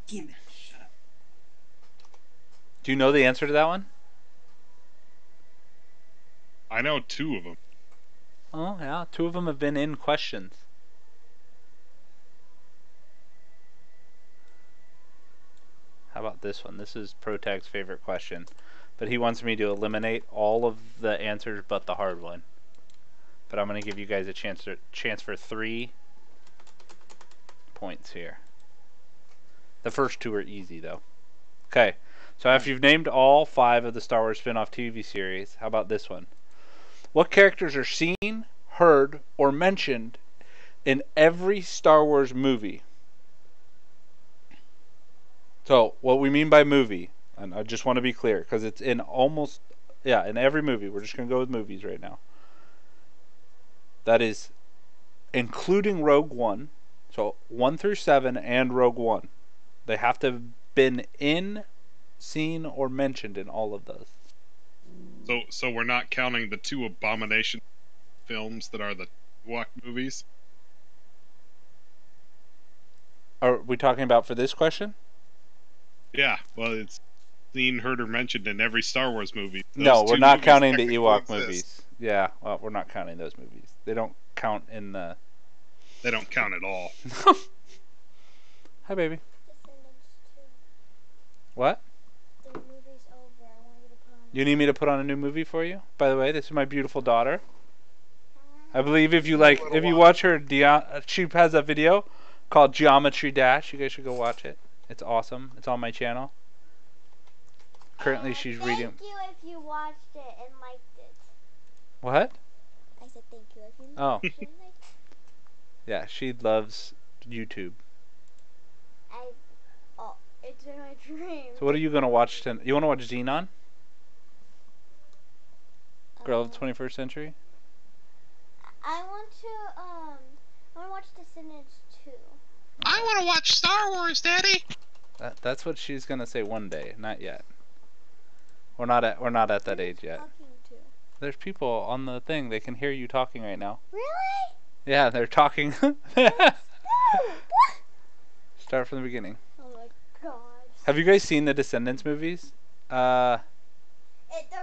it, shut up. Do you know the answer to that one? I know 2 of them. Oh, yeah. 2 of them have been in questions. How about this one? This is Protag's favorite question. But he wants me to eliminate all of the answers but the hard one. But I'm going to give you guys a chance for 3 points here. The first two are easy, though. Okay, so after you've named all 5 of the Star Wars spin-off TV series, how about this one? What characters are seen, heard, or mentioned in every Star Wars movie? So, what we mean by movie, and I just want to be clear, because it's in almost, in every movie. We're just going to go with movies right now. That is including Rogue One, so 1 through 7 and Rogue One. They have to have been in, seen, or mentioned in all of those. So we're not counting the 2 Abomination films that are the Ewok movies? Are we talking about for this question? Yeah, well, it's seen, heard, or mentioned in every Star Wars movie. No, Those we're 2 not movies counting the technically Ewok exist. movies. Yeah, well, we're not counting those movies. They don't count in the... They don't count at all. Hi, baby. Descendants 2. What? The movie's over. I want you to put on. You need me to put on a new movie for you? By the way, this is my beautiful daughter. I believe if you watch her, she has a video called Geometry Dash. You guys should go watch it. It's awesome. It's on my channel. Currently, she's reading. Thank you if you watched it and liked it. What? I said thank you if you Oh. watched it and liked it. Yeah, she loves YouTube. It's in my dream. So what are you gonna watch tonight? You wanna watch Xenon? Girl of the 21st Century? I want to watch Descendants 2. I want to watch Star Wars, Daddy! That's what she's gonna say one day. Not yet. We're not at that age yet. Talking to? There's people on the thing. They can hear you talking right now. Really? Yeah, they're talking. No! Start from the beginning. Oh my god. Have you guys seen the Descendants movies? They're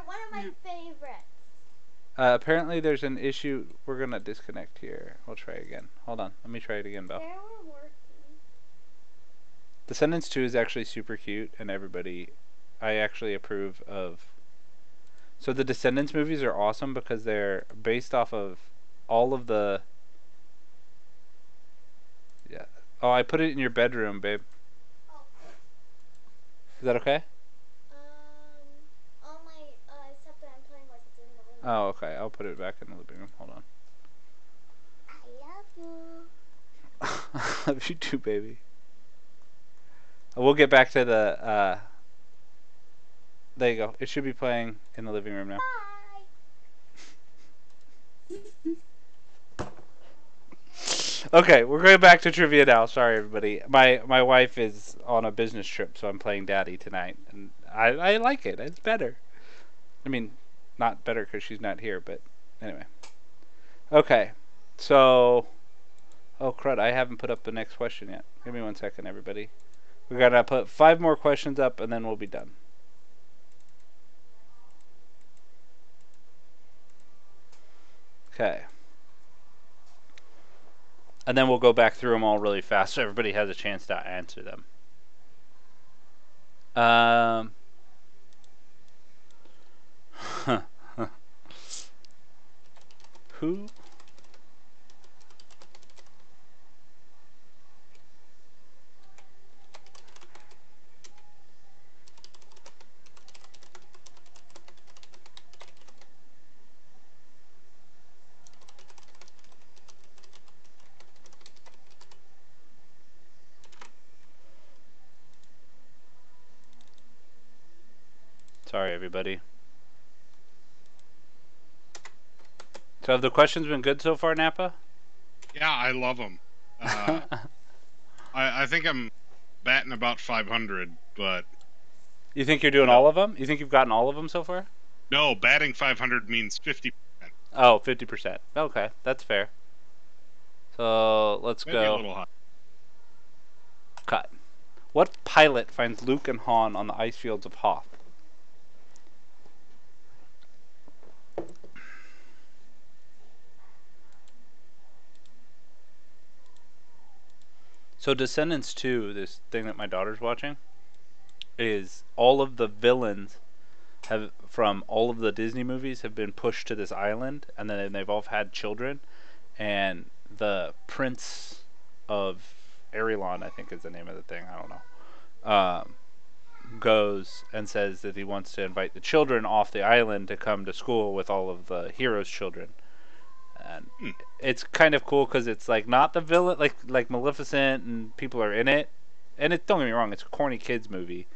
one of my favorites. Apparently there's an issue. We're gonna disconnect here. We'll try again. Hold on. Let me try it again, Belle. They were working. Descendants 2 is actually super cute, and I actually approve of. So the Descendants movies are awesome because they're based off of all of the. Yeah. Oh, I put it in your bedroom, babe. Oh. Is that okay? All my stuff that I'm playing with is in the living room. Oh, okay. I'll put it back in the living room. Hold on. I love you. I love you too, baby. We'll get back to the. There you go. It should be playing in the living room now. Bye. Okay, we're going back to trivia now. Sorry, everybody. My wife is on a business trip, so I'm playing Daddy tonight, and I like it. It's better. I mean, not better because she's not here, but anyway. Okay, so. Oh crud! I haven't put up the next question yet. Give me 1 second, everybody. We gotta put 5 more questions up, and then we'll be done. Okay. And then we'll go back through them all really fast so everybody has a chance to answer them. Who? Sorry, everybody. So have the questions been good so far, Nappa? Yeah, I love them. I think I'm batting about 500, but... You think you're doing all of them? You think you've gotten all of them so far? No, batting 500 means 50%. Oh, 50%. Okay, that's fair. So, let's Maybe go. a little high. Cut. What pilot finds Luke and Han on the ice fields of Hoth? So Descendants 2, this thing that my daughter's watching, is all of the villains have from all of the Disney movies have been pushed to this island, and then they've all had children, and the prince of Arilon, I think is the name of the thing. I don't know. Goes and says that he wants to invite the children off the island to come to school with all of the heroes' children. And it's kind of cool because it's like not the villain, like Maleficent and people are in it. And don't get me wrong, it's a corny kids movie,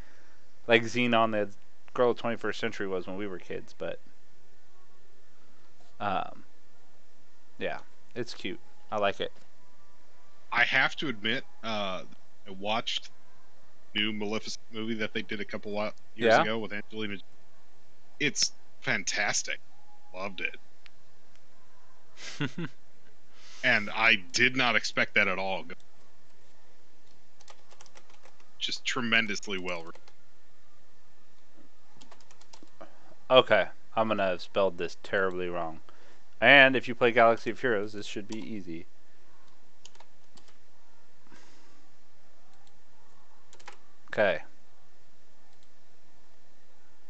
like Xenon, the girl of the 21st century was when we were kids. But yeah, it's cute. I like it. I have to admit, I watched the new Maleficent movie that they did a couple years ago with Angelina. It's fantastic. Loved it. And I did not expect that at all. Just tremendously well written. Okay, I'm gonna have spelled this terribly wrong. And if you play Galaxy of Heroes, this should be easy. Okay.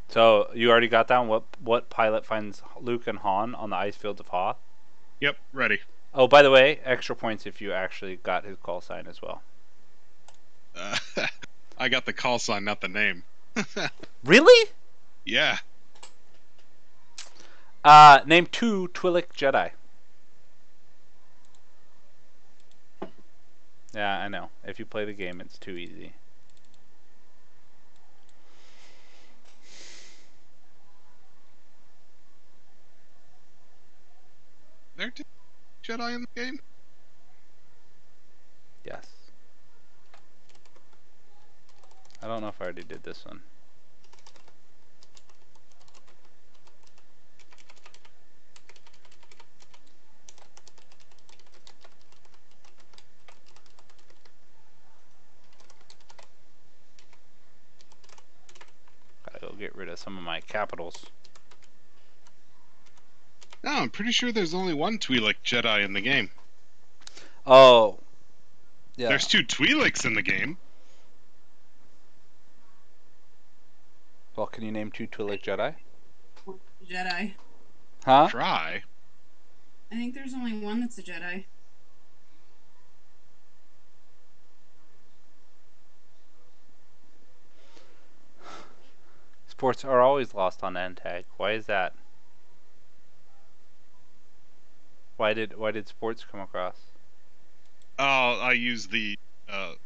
So you already got down what pilot finds Luke and Han on the ice fields of Hoth? Yep, ready. Oh, by the way, extra points if you actually got his call sign as well. I got the call sign, not the name. Really? Yeah. Name 2 Twi'lek Jedi. Yeah, I know. If you play the game, it's too easy. There two Jedi in the game? Yes. I don't know if I already did this one. Gotta go get rid of some of my capitals. No, I'm pretty sure there's only one Twi'lek Jedi in the game. Oh. Yeah. There's 2 Twi'leks in the game. Well, can you name 2 Twi'lek Jedi? Jedi. Huh? Try. I think there's only one that's a Jedi. Sports are always lost on Antag. Why is that? Why did sports come across? Oh, I used the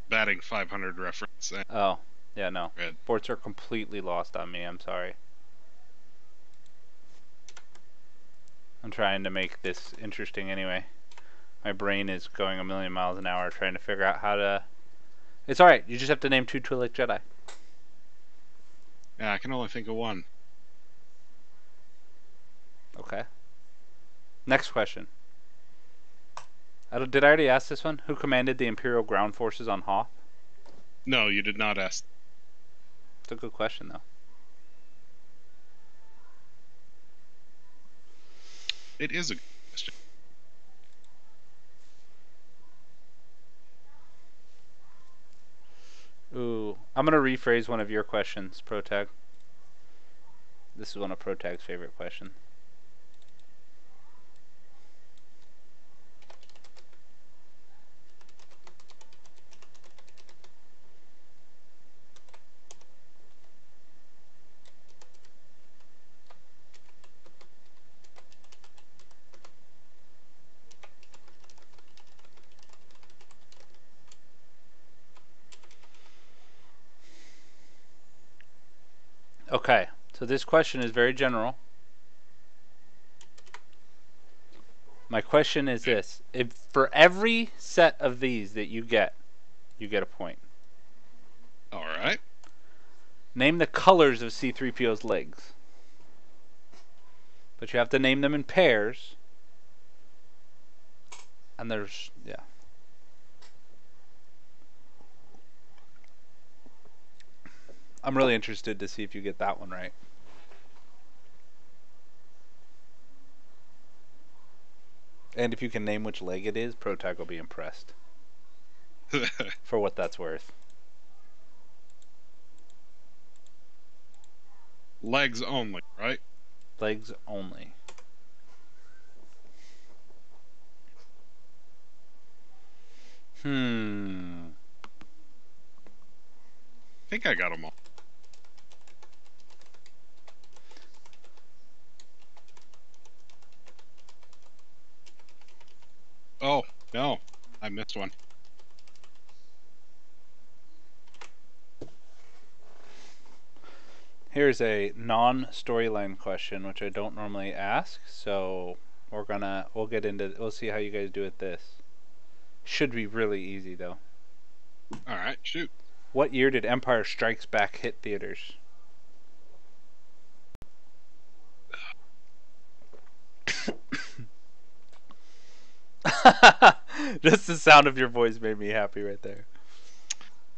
batting 500 reference. Oh, yeah, no. Red. Sports are completely lost on me. I'm sorry. I'm trying to make this interesting anyway. My brain is going a million miles an hour trying to figure out how to... It's alright. You just have to name 2 Twi'lek Jedi. Yeah, I can only think of one. Okay. Next question. Did I already ask this one? Who commanded the Imperial ground forces on Hoth? No, you did not ask. It's a good question, though. It is a good question. Ooh. I'm going to rephrase one of your questions, Protag. This is one of Protag's favorite questions. Okay, so this question is very general. My question is this. If for every set of these that you get a point. Alright. Name the colors of C-3PO's legs. But you have to name them in pairs. And there's, yeah. I'm really interested to see if you get that one right. And if you can name which leg it is, Protag will be impressed. For what that's worth. Legs only, right? Legs only. think I got them all. Oh, no. I missed one. Here's a non-storyline question, which I don't normally ask, so we'll see how you guys do at this. Should be really easy though. All right, shoot. What year did Empire Strikes Back hit theaters? Just the sound of your voice made me happy right there.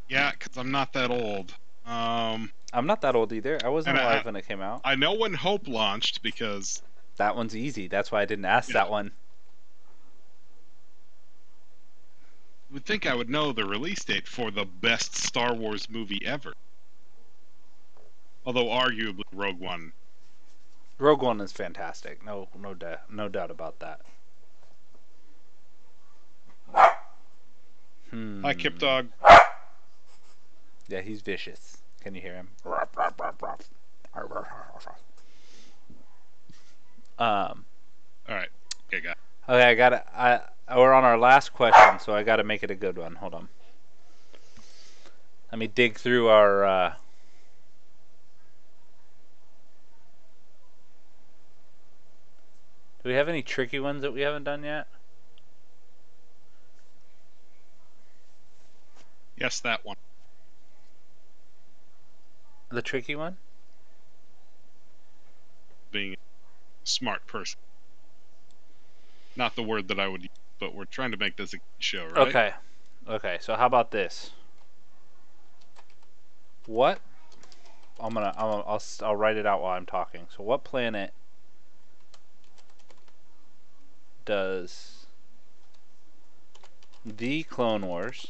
Yeah, because I'm not that old. I'm not that old either. I wasn't alive when it came out. I know when Hope launched because... That one's easy. That's why I didn't ask that one. You would think I would know the release date for the best Star Wars movie ever. Although arguably Rogue One. Rogue One is fantastic. No doubt about that. Hi, Kip Dog. Yeah, he's vicious. Can you hear him? All right. Okay, got it. Okay, I got it. We're on our last question, so I got to make it a good one. Hold on. Let me dig through our. Do we have any tricky ones that we haven't done yet? Yes, that one. The tricky one? Being a smart person. Not the word that I would use, but we're trying to make this a show, right? Okay. Okay, so how about this? What? I'll write it out while I'm talking. So what planet does the Clone Wars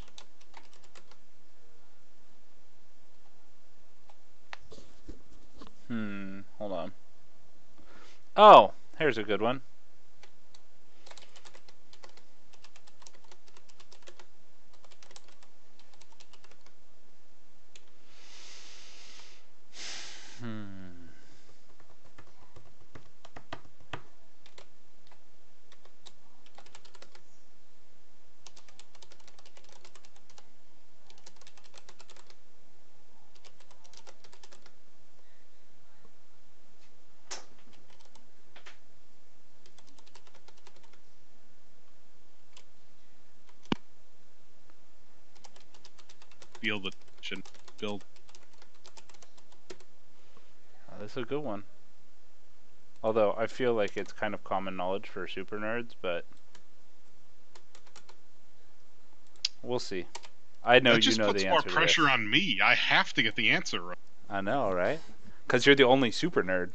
hold on. Oh, here's a good one. Feel the tension build. Oh, this is a good one. Although I feel like it's kind of common knowledge for super nerds, but we'll see. I know you know the answer to this. That just puts more pressure on me. I have to get the answer right. I know, right? Because you're the only super nerd.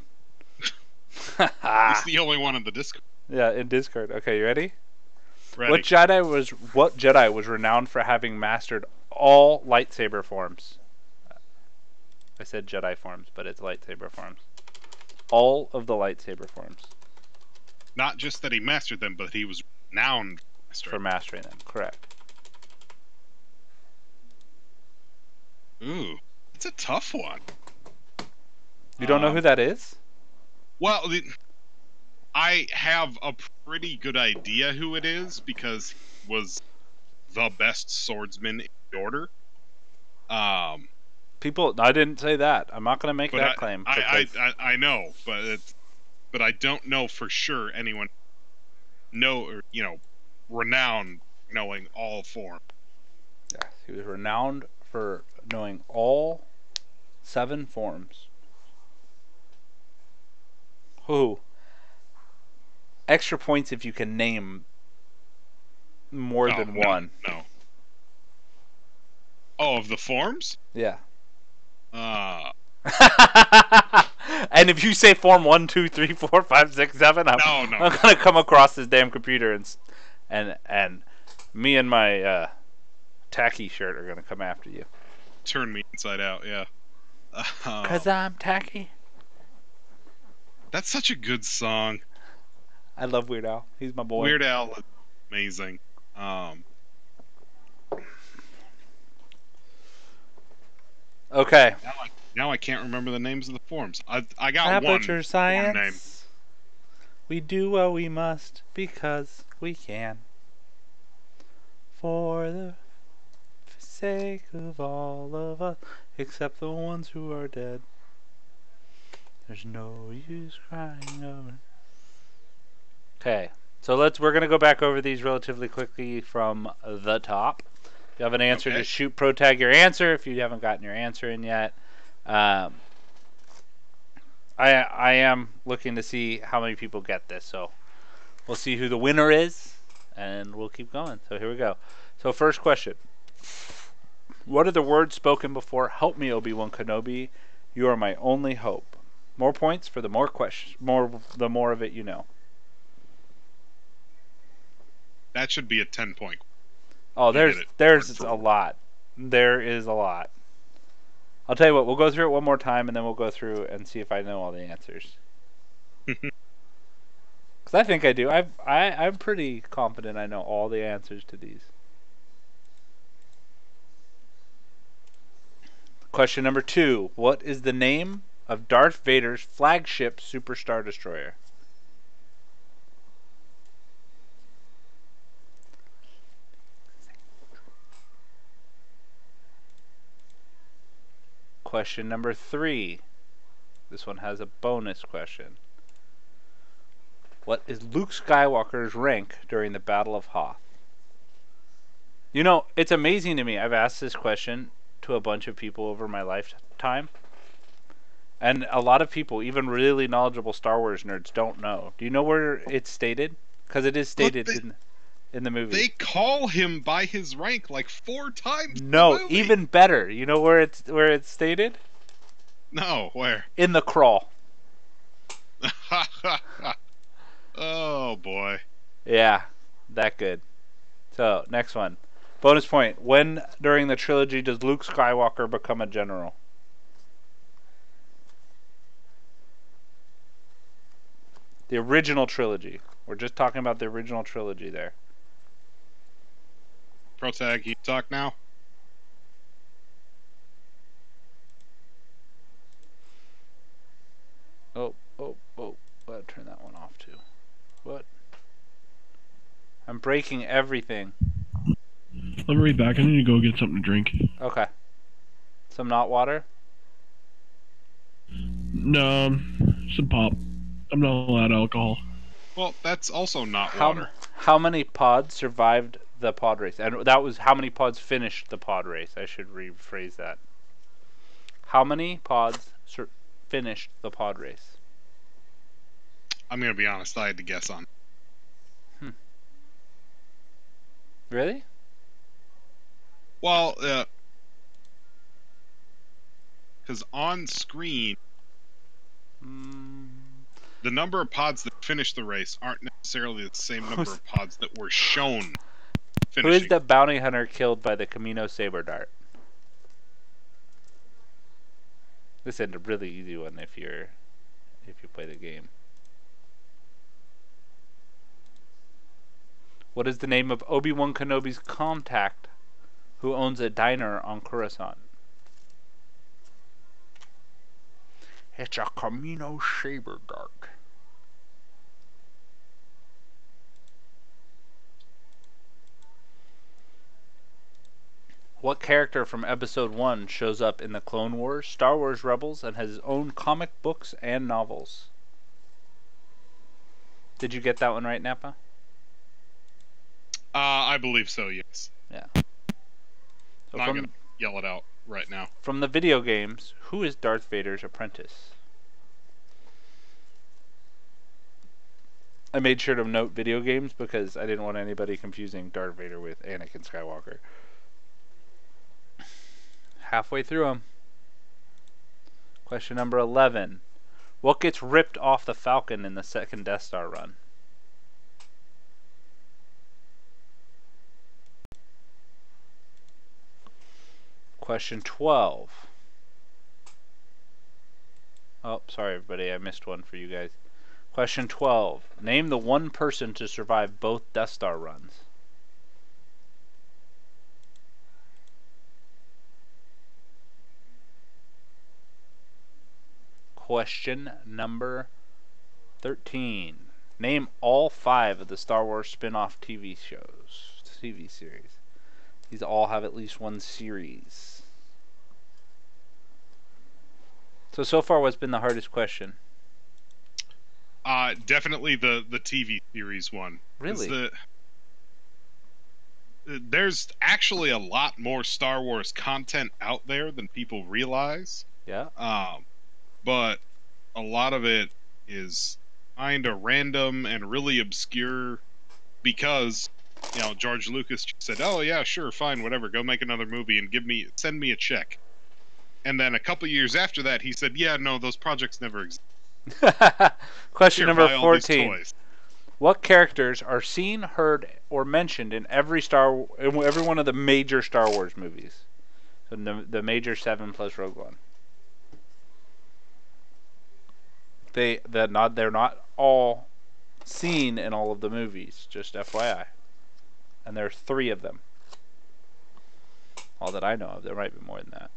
He's the only one in the Discord. Yeah, in Discord. Okay, you ready? Ready. What Jedi was renowned for having mastered all lightsaber forms? I said Jedi forms, but it's lightsaber forms. All of the lightsaber forms. Not just that he mastered them, but he was renowned for mastering them. Correct. Ooh, it's a tough one. You don't know who that is? Well, I have a pretty good idea who it is because he was the best swordsman in the Order. People, I didn't say that. I'm not going to make that claim. I know, but I don't know for sure anyone renowned knowing all forms. Yes, he was renowned for knowing all 7 forms. Who? Extra points if you can name more than one. No. Oh, of the forms? Yeah. And if you say form 1, 2, 3, 4, 5, 6, 7, I'm gonna come across this damn computer and me and my tacky shirt are gonna come after you. Turn me inside out, yeah. 'Cause I'm tacky. That's such a good song. I love Weird Al. He's my boy. Weird Al is amazing. Okay. Now I can't remember the names of the forms. I got one Aperture form name. science. We do what we must because we can. For the sake of all of us, except the ones who are dead. There's no use crying over. Okay, so we're gonna go back over these relatively quickly from the top. If you have an answer, Okay. just shoot Protag your answer. If you haven't gotten your answer in yet, I am looking to see how many people get this. So we'll see who the winner is, and we'll keep going. So here we go. So first question: what are the words spoken before "Help me, Obi-Wan Kenobi"? You are my only hope. More points for the more questions. The more of it you know. That should be a 10-point. Oh, You get it. there's a lot. There is a lot. I'll tell you what. We'll go through it one more time, and then we'll go through and see if I know all the answers. Because I think I do. I'm pretty confident I know all the answers to these. Question number 2. What is the name of Darth Vader's flagship Super Star Destroyer? Question number 3. This one has a bonus question. What is Luke Skywalker's rank during the Battle of Hoth? You know, it's amazing to me. I've asked this question to a bunch of people over my lifetime. And a lot of people, even really knowledgeable Star Wars nerds, don't know. Do you know where it's stated? Because it is stated in the movie. They call him by his rank like 4 times No, in the movie. even better. You know where it's stated? No, where? In the crawl. Oh boy. Yeah, that good. So, next one. Bonus point. When during the trilogy does Luke Skywalker become a general? The original trilogy. We're just talking about the original trilogy there. Protag, you talk now? Oh. I'll turn that one off too. What? I'm breaking everything. I'll be right back. I need to go get something to drink. Okay. Some not water? No, some pop. I'm not allowed alcohol. Well, that's also not water. How many pods survived the pod race? And that was how many pods finished the pod race. I should rephrase that. How many pods finished the pod race? I'm going to be honest, I had to guess on. Really? Well, because on screen, the number of pods that finish the race aren't necessarily the same number of pods that were shown finishing. Who is the bounty hunter killed by the Camino Saber Dart? This is a really easy one if you play the game. What is the name of Obi-Wan Kenobi's contact who owns a diner on Coruscant? It's a Camino Saber Dart. What character from Episode 1 shows up in the Clone Wars, Star Wars Rebels, and has his own comic books and novels? Did you get that one right, Nappa? I believe so, yes. Yeah. So I'm not going to yell it out right now. From the video games, who is Darth Vader's apprentice? I made sure to note video games because I didn't want anybody confusing Darth Vader with Anakin Skywalker. Halfway through them. Question number 11. What gets ripped off the Falcon in the second Death Star run? Question 12. Oh, sorry everybody, I missed one for you guys. Question 12. Name the one person to survive both Death Star runs. question number 13. Name all 5 of the Star Wars spin-off TV series. These all have at least one series. So far, what's been the hardest question? Definitely the TV series one. Really? There's actually a lot more Star Wars content out there than people realize. Yeah. But a lot of it is kind of random and really obscure because, George Lucas just said, "Oh yeah, sure, fine, whatever, go make another movie and send me a check." And then a couple years after that, he said, "Yeah, no, those projects never exist." Question Here, number buy all these 14. toys. What characters are seen, heard, or mentioned in every one of the major Star Wars movies? So the major 7 plus Rogue One. They're not all seen in all of the movies, just FYI. And there are 3 of them. All that I know of. There might be more than that.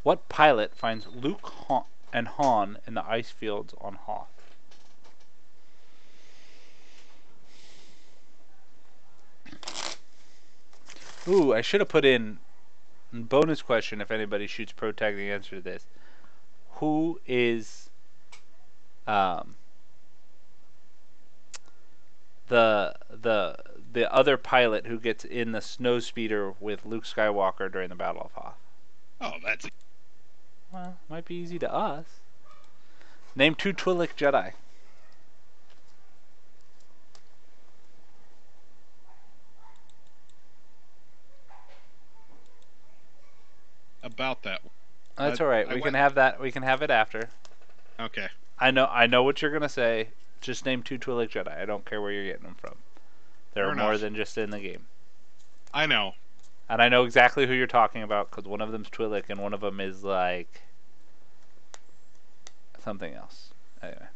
What pilot finds Luke and Han in the ice fields on Hoth? Ooh, I should have put in bonus question if anybody shoots Protag the answer to this. Who is the other pilot who gets in the snowspeeder with Luke Skywalker during the Battle of Hoth? Oh, that's... Well, might be easy to us. Name 2 Twi'lek Jedi. about that one. That's all right. We can have that. We can have it after. Okay. I know what you're gonna say. Just name 2 Twi'lek Jedi. I don't care where you're getting them from. There are more than just in the game. I know. And I know exactly who you're talking about because one of them's Twi'lek and one of them is like something else. Anyway.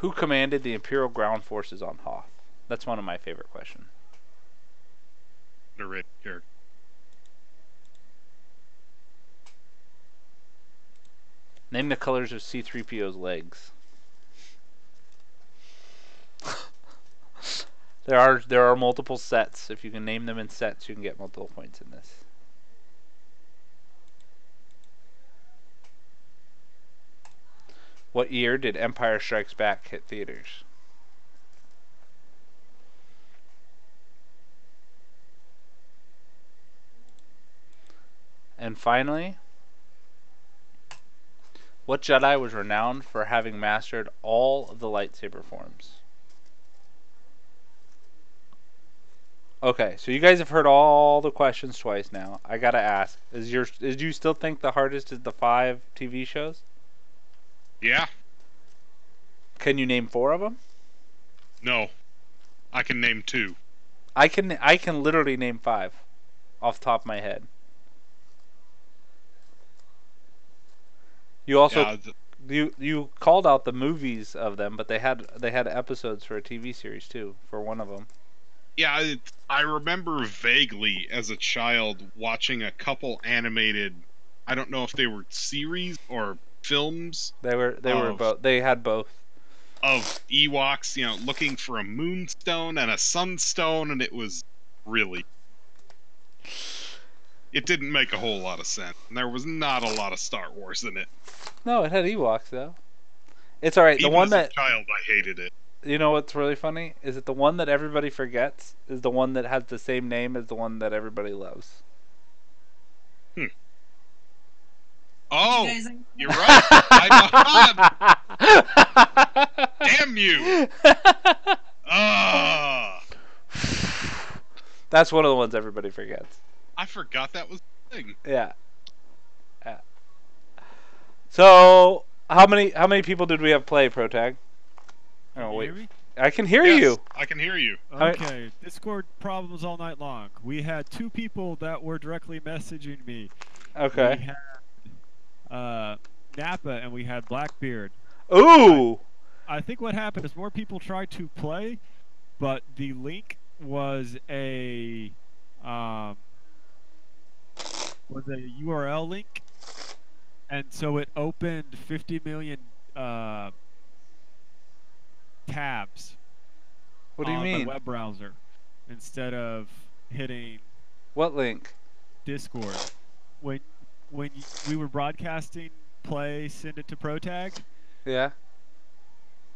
Who commanded the Imperial ground forces on Hoth? That's one of my favorite questions. Underrated character. Name the colors of C-3PO's legs. There are multiple sets. If you can name them in sets, you can get multiple points in this. What year did Empire Strikes Back hit theaters? And finally, what Jedi was renowned for having mastered all of the lightsaber forms? Okay, so you guys have heard all the questions twice now. I gotta ask: do you still think the hardest is the 5 TV shows? Yeah. Can you name 4 of them? No, I can name 2. I can literally name 5, off the top of my head. You also you called out the movies of them, but they had episodes for a TV series too for one of them. Yeah, I remember vaguely as a child watching a couple animated. I don't know if they were series or films. They were both. They had both. Of Ewoks, looking for a moonstone and a sunstone, and it was really. It didn't make a whole lot of sense. And there was not a lot of Star Wars in it. No, it had Ewoks though. It's all right. Even the one as that a child, I hated it. You know what's really funny is that the one that everybody forgets is the one that has the same name as the one that everybody loves. Oh, you're right. I Damn you! That's one of the ones everybody forgets. I forgot that was a thing. Yeah. So, how many people did we have play, Protag? Oh wait, I can hear you. I can hear you. Okay, Discord problems all night long. We had 2 people that were directly messaging me. Okay. We had Nappa and we had Blackbeard. Ooh. I think what happened is more people tried to play, but the link was a um, URL link, and so it opened 50 million uh, tabs What do you on my mean? web browser instead of hitting What link? Discord. When we were broadcasting play, send it to Protag, Yeah.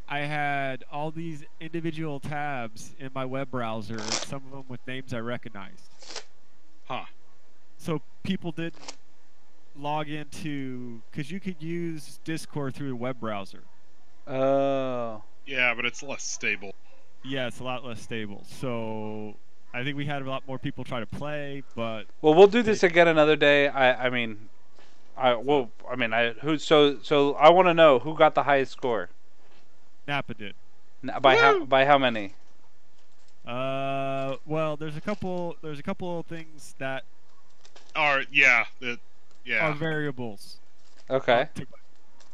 I had all these individual tabs in my web browser, and some of them with names I recognized. Huh. So people didn't log into, because you could use Discord through a web browser. Oh. Yeah, but it's less stable. Yeah, it's a lot less stable. So I think we had a lot more people try to play, but Well, we'll do this again another day. I mean, I I want to know who got the highest score. Nappa did. By how many? Well, there's a couple of things that Or yeah, are variables. Okay.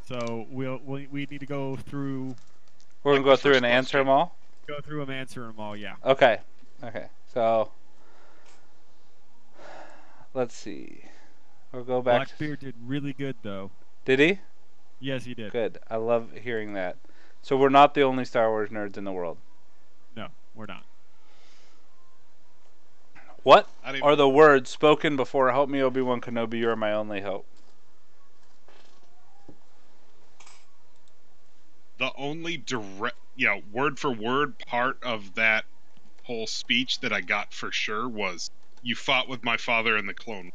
So we need to go through. We're gonna go through and answer them all. Go through them, answer them all. Yeah. Okay. Okay. So let's see. We'll go back. Blackbeard did really good though. Did he? Yes, he did. Good. I love hearing that. So we're not the only Star Wars nerds in the world. No, we're not. What are the words spoken before "Help me, Obi-Wan Kenobi, you are my only hope"? The only direct, word for word part of that whole speech that I got for sure was, "You fought with my father in the Clone."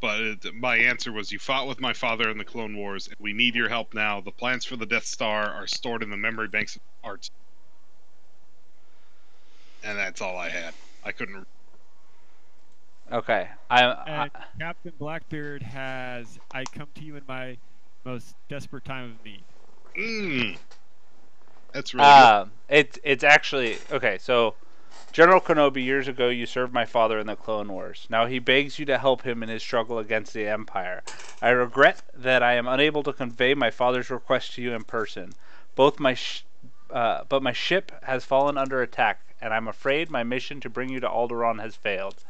But my answer was, "You fought with my father in the Clone Wars, and we need your help now. The plans for the Death Star are stored in the memory banks of hearts." And that's all I had. I couldn't. Okay. Captain Blackbeard has, "I come to you in my most desperate time of need." That's really good. It's actually okay. So, General Kenobi, years ago, you served my father in the Clone Wars. Now he begs you to help him in his struggle against the Empire. I regret that I am unable to convey my father's request to you in person. But my ship has fallen under attack, and I'm afraid my mission to bring you to Alderaan has failed.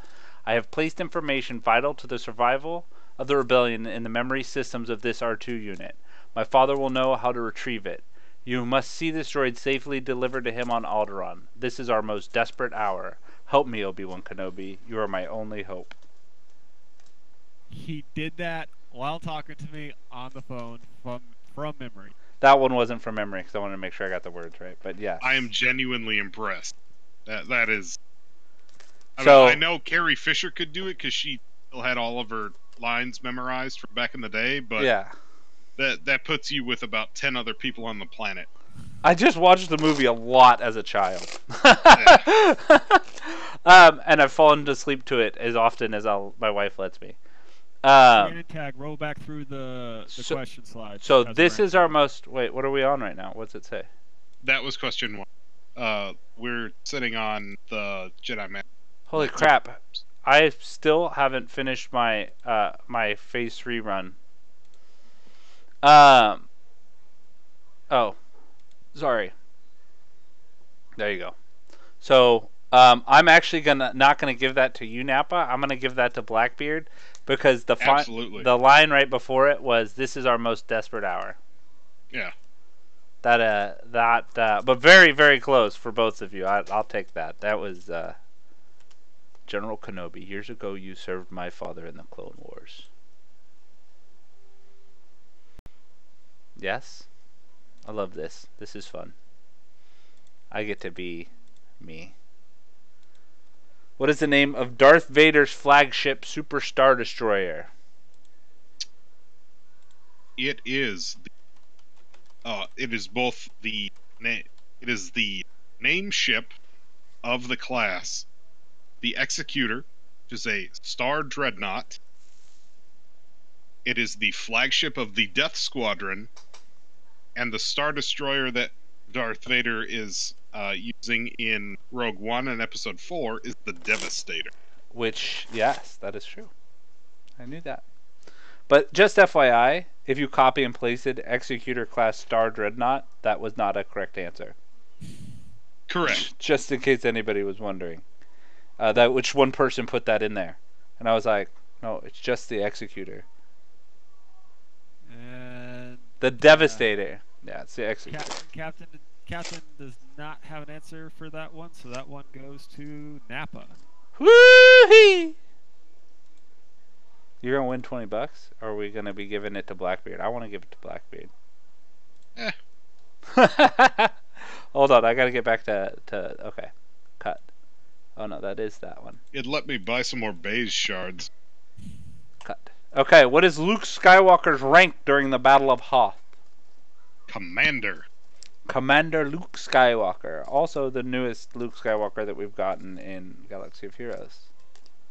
I have placed information vital to the survival of the rebellion in the memory systems of this R2 unit. My father will know how to retrieve it. You must see this droid safely delivered to him on Alderaan. This is our most desperate hour. Help me, Obi-Wan Kenobi. You are my only hope. He did that while talking to me on the phone from memory. That one wasn't from memory because I wanted to make sure I got the words right. But yeah, I am genuinely impressed. That is. I know Carrie Fisher could do it because she still had all of her lines memorized from back in the day. But yeah, that puts you with about 10 other people on the planet. I just watched the movie a lot as a child. And I've fallen asleep to it as often as my wife lets me. Tag, roll back through the question slides. So this is our most... Wait, what are we on right now? What's it say? That was question 1. We're sitting on the Jedi Man. Holy crap. I still haven't finished my my phase 3 run. Oh. Sorry. There you go. So, I'm actually not gonna give that to you, Nappa. I'm gonna give that to Blackbeard because the line right before it was, "This is our most desperate hour." Yeah. But very, very close for both of you. I'll take that. That was General Kenobi. Years ago, you served my father in the Clone Wars. Yes, I love this. This is fun. I get to be me. What is the name of Darth Vader's flagship Super Star Destroyer? It is. It is both the it is the name ship of the class, the Executor, which is a Star Dreadnought. It is the flagship of the Death Squadron, and the Star Destroyer that Darth Vader is using in Rogue One and Episode 4 is the Devastator. Which, yes, that is true. I knew that. But just FYI, if you copy and pasted Executor class Star Dreadnought, that was not a correct answer. Correct. Just in case anybody was wondering. That which one person put that in there. And I was like, no, it's just the Executor. And The Devastator. Yeah, it's the Executor. Captain does not have an answer for that one, so that one goes to Nappa. Woo-hee! You're gonna win $20, or are we gonna be giving it to Blackbeard? I want to give it to Blackbeard. Hold on, I gotta get back to okay, cut. Oh no, that is that one. It let me buy some more beige shards. Cut. Okay, what is Luke Skywalker's rank during the Battle of Hoth? Commander. Commander Luke Skywalker. Also the newest Luke Skywalker that we've gotten in Galaxy of Heroes.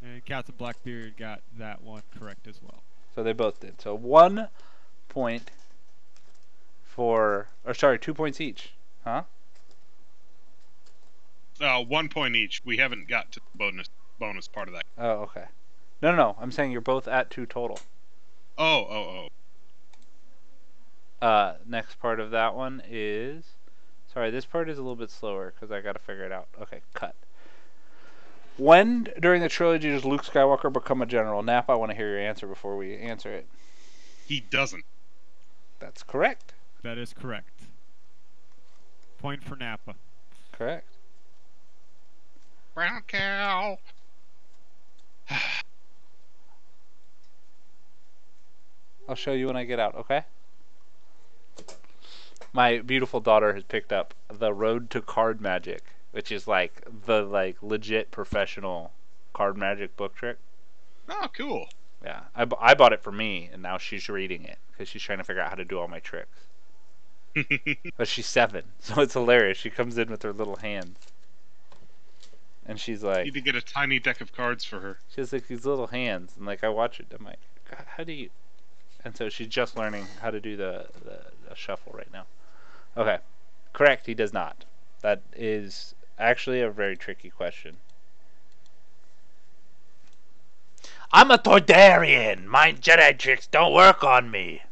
And Captain Blackbeard got that one correct as well. So they both did. So 1 point for... Or sorry, 2 points each. Huh? 1 point each. We haven't got to the bonus part of that. Oh, okay. No. I'm saying you're both at 2 total. Oh. Next part of that one is... Sorry, this part is a little bit slower because I got to figure it out. Okay, cut. When during the trilogy does Luke Skywalker become a general? Nappa, I want to hear your answer before we answer it. He doesn't. That's correct. That is correct. Point for Nappa. Correct. Brown cow. I'll show you when I get out, okay? My beautiful daughter has picked up The Road to Card Magic, which is like the legit professional card magic book trick. Oh, cool. Yeah, I bought it for me, and now she's reading it because she's trying to figure out how to do all my tricks. But she's 7, so it's hilarious. She comes in with her little hands, and she's like, Need to get a tiny deck of cards for her. she has like these little hands, and like I watch it, I'm like, God, how do you? And so she's just learning how to do the shuffle right now. Okay, correct. He does not. That is actually a very tricky question. I'm a Toydarian. My Jedi tricks don't work on me.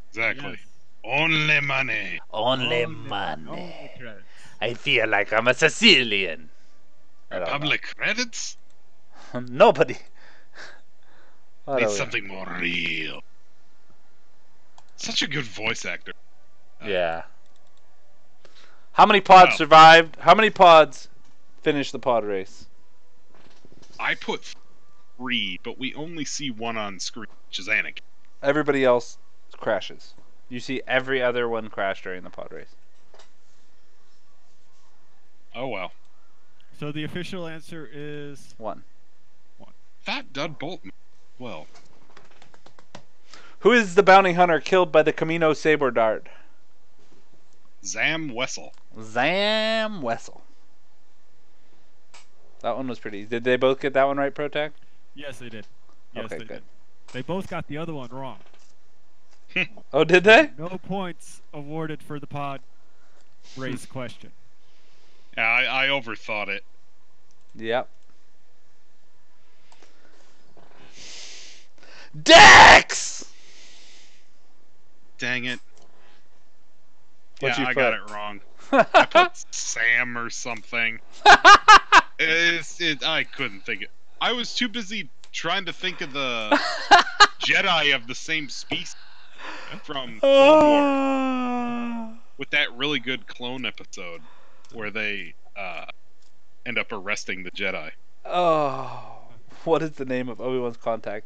Exactly. Yes. Only money. Only Only money. credits. I feel like I'm a Sicilian. I don't know. Public credits? Nobody. What Need are we- something more real. Such a good voice actor. Yeah. How many pods Wow. survived? How many pods finished the pod race? I put 3, but we only see one on screen, which is Anakin. Everybody else crashes. You see every other one crash during the pod race. Oh well. So the official answer is 1. That did bolt me. Well, Who is the bounty hunter killed by the Camino Saber Dart? Zam Wessel. Zam Wessel. That one was pretty. Did they both get that one right, Protag? yes, they did. Yes, Okay, they good. did. They both got the other one wrong. Oh, did they? No points awarded for the pod race question. Yeah, I overthought it. Yep. Dex! Dang it. What'd Yeah, you I put? got it wrong. I put Sam or something. I couldn't think it. I was too busy trying to think of the Jedi of the same species from Clone Wars with that really good clone episode where they end up arresting the Jedi. Oh. What is the name of Obi-Wan's contact?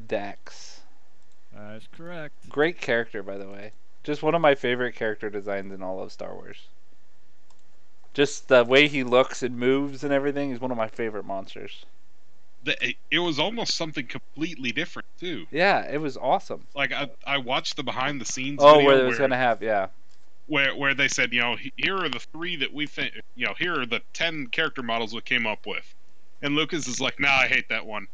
Dax. That's correct. Great character, by the way. Just one of my favorite character designs in all of Star Wars. Just the way he looks and moves and everything is one of my favorite monsters. It was almost something completely different too. Yeah, it was awesome. Like I watched the behind the scenes. Oh, video where it was gonna have, yeah. Where they said, you know, here are the 3 that we think, you know, here are the 10 character models we came up with, and Lucas is like, nah, I hate that one.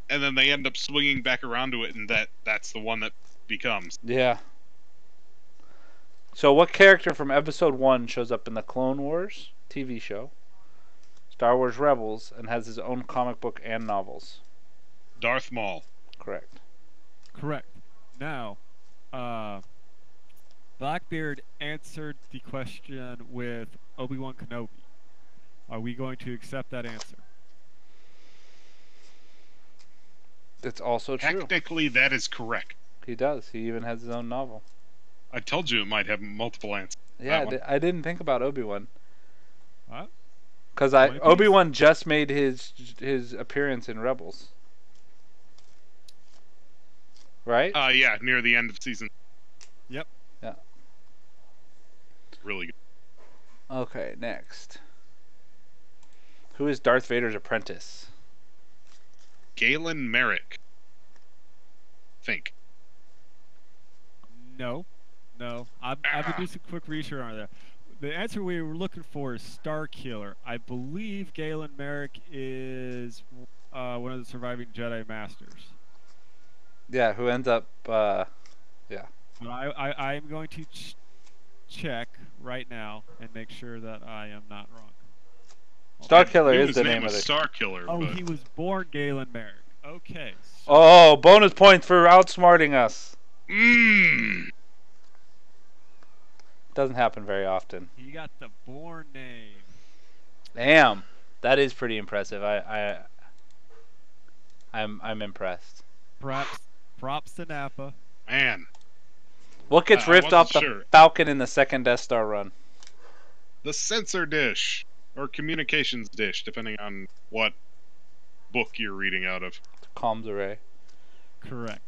And then they end up swinging back around to it, and that's the one that becomes. Yeah. So what character from episode 1 shows up in the Clone Wars TV show, Star Wars Rebels, and has his own comic book and novels? Darth Maul. Correct. Correct. Now, Blackbeard answered the question with Obi-Wan Kenobi. Are we going to accept that answer? It's also true. Technically, that is correct. He does. He even has his own novel. I told you it might have multiple answers. Yeah, I didn't think about Obi-Wan. What? Because Obi-Wan just made his appearance in Rebels. Right? Yeah, near the end of season. Yep. Yeah. Really good. Okay, next. Who is Darth Vader's apprentice? Galen Merrick. Think. No. I've been doing some quick research on that. The answer we were looking for is Star Killer. I believe Galen Merrick is one of the surviving Jedi Masters. Yeah, who ends up, yeah. But I'm going to check right now and make sure that I am not wrong. Star Killer is his the name name of was the... Star Killer. Oh, but... he was born Galen Merrick. Okay. So Oh, bonus points for outsmarting us. Doesn't happen very often. he got the born name. Damn, that is pretty impressive. I'm impressed. Props to Nappa. Man, What gets I ripped off the wasn't sure. Falcon in the second Death Star run? the sensor dish or communications dish, depending on what book you're reading out of. Comms array. Correct.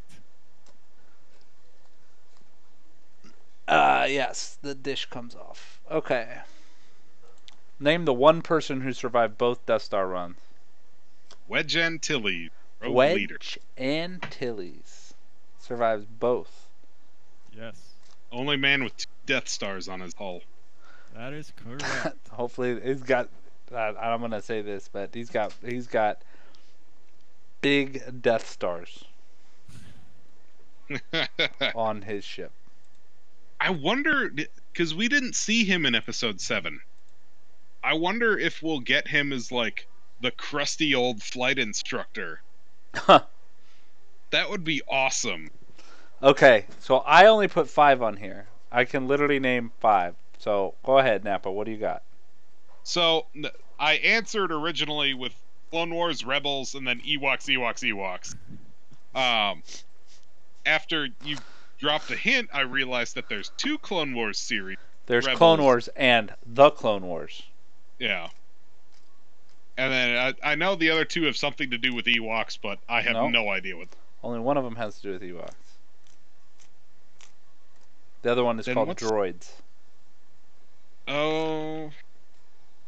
Yes, the dish comes off. Okay. Name the one person who survived both Death Star runs. Wedge Antilles, rogue leader. Wedge Antilles survives both. Yes. Only man with 2 Death Stars on his hull. That is correct. Hopefully, he's got. I'm gonna say this, but he's got big Death Stars on his ship. I wonder, because we didn't see him in episode 7. I wonder if we'll get him as, like, the crusty old flight instructor. That would be awesome. Okay, so I only put 5 on here. I can literally name 5. So go ahead, Nappa. What do you got? So, I answered originally with Clone Wars, Rebels, and then Ewoks. After you dropped a hint, I realized that there's 2 Clone Wars series. There's Rebels. Clone Wars and The Clone Wars. Yeah. And then I know the other 2 have something to do with Ewoks, but I have no idea what. Only one of them has to do with Ewoks. The other one is called Droids. Oh,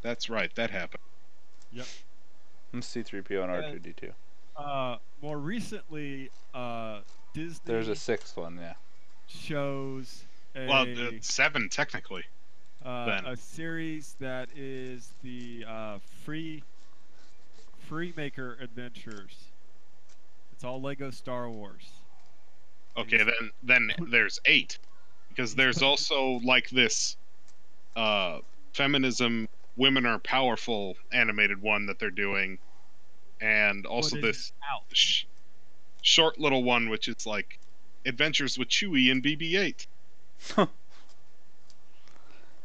that's right. That happened. Yep. C-3PO and R2-D2. More recently, Disney. There's a 6th one, yeah. Shows Well, 7 technically. a series that is the Freemaker Adventures. It's all Lego Star Wars. Okay, then there's 8, because there's also like this feminism, women are powerful animated one that they're doing, and also this short little one which is like Adventures with Chewie and BB-8.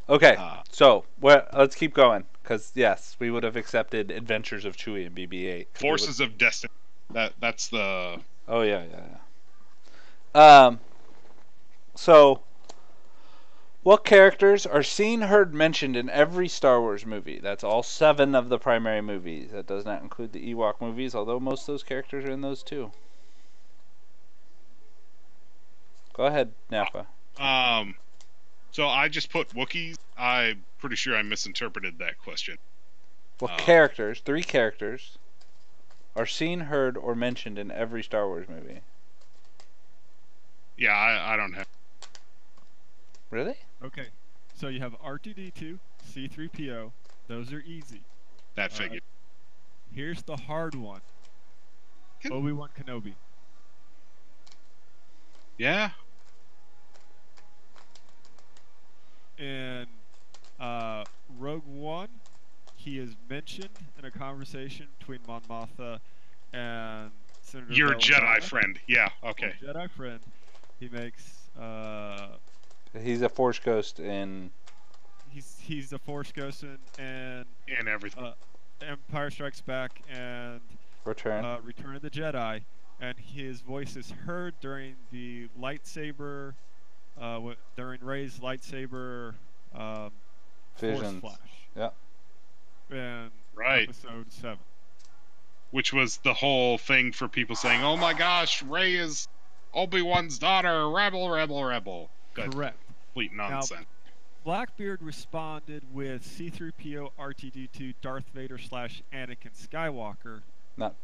Okay, so let's keep going, because yes, we would have accepted Adventures of Chewie and BB-8. Forces of Destiny. That's the. Oh yeah. So, what characters are seen, heard, mentioned in every Star Wars movie? That's all 7 of the primary movies. That does not include the Ewok movies, although most of those characters are in those too. Go ahead, Nappa. So I just put Wookiees. I'm pretty sure I misinterpreted that question. What characters, 3 characters, are seen, heard, or mentioned in every Star Wars movie? Yeah, I don't have. Really? Okay, so you have R2-D2, C-3PO. Those are easy. That figure. Here's the hard one. Obi-Wan Kenobi. Yeah. In Rogue One, he is mentioned in a conversation between Mon Mothma and Senator Your Jedi Belladonna, friend. Yeah. Okay. Jedi friend. He makes He's a Force ghost in. he's a Force ghost and And everything. Empire Strikes Back and Return. Return of the Jedi, and his voice is heard during the lightsaber, during Rey's lightsaber Force Visions. Flash. Yeah. In Right. Episode 7. Which was the whole thing for people saying, "Oh my gosh, Rey is Obi-Wan's daughter, rebel, rebel, rebel." That's Correct. complete nonsense. Blackbeard responded with C-3PO R2-D2 Darth Vader / Anakin Skywalker. Not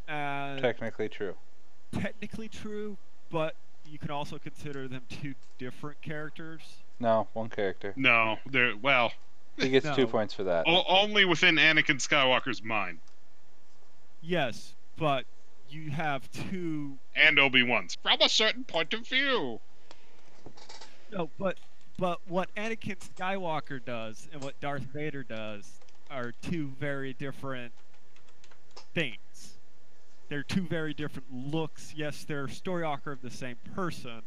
technically true. Technically true, but you can also consider them two different characters. No, one character. No, they're He gets No. 2 points for that. only within Anakin Skywalker's mind. Yes, but you have two. And Obi-Wan's from a certain point of view. No, but what Anakin Skywalker does and what Darth Vader does are two very different things. They're two very different looks. Yes, they're story arc of the same person,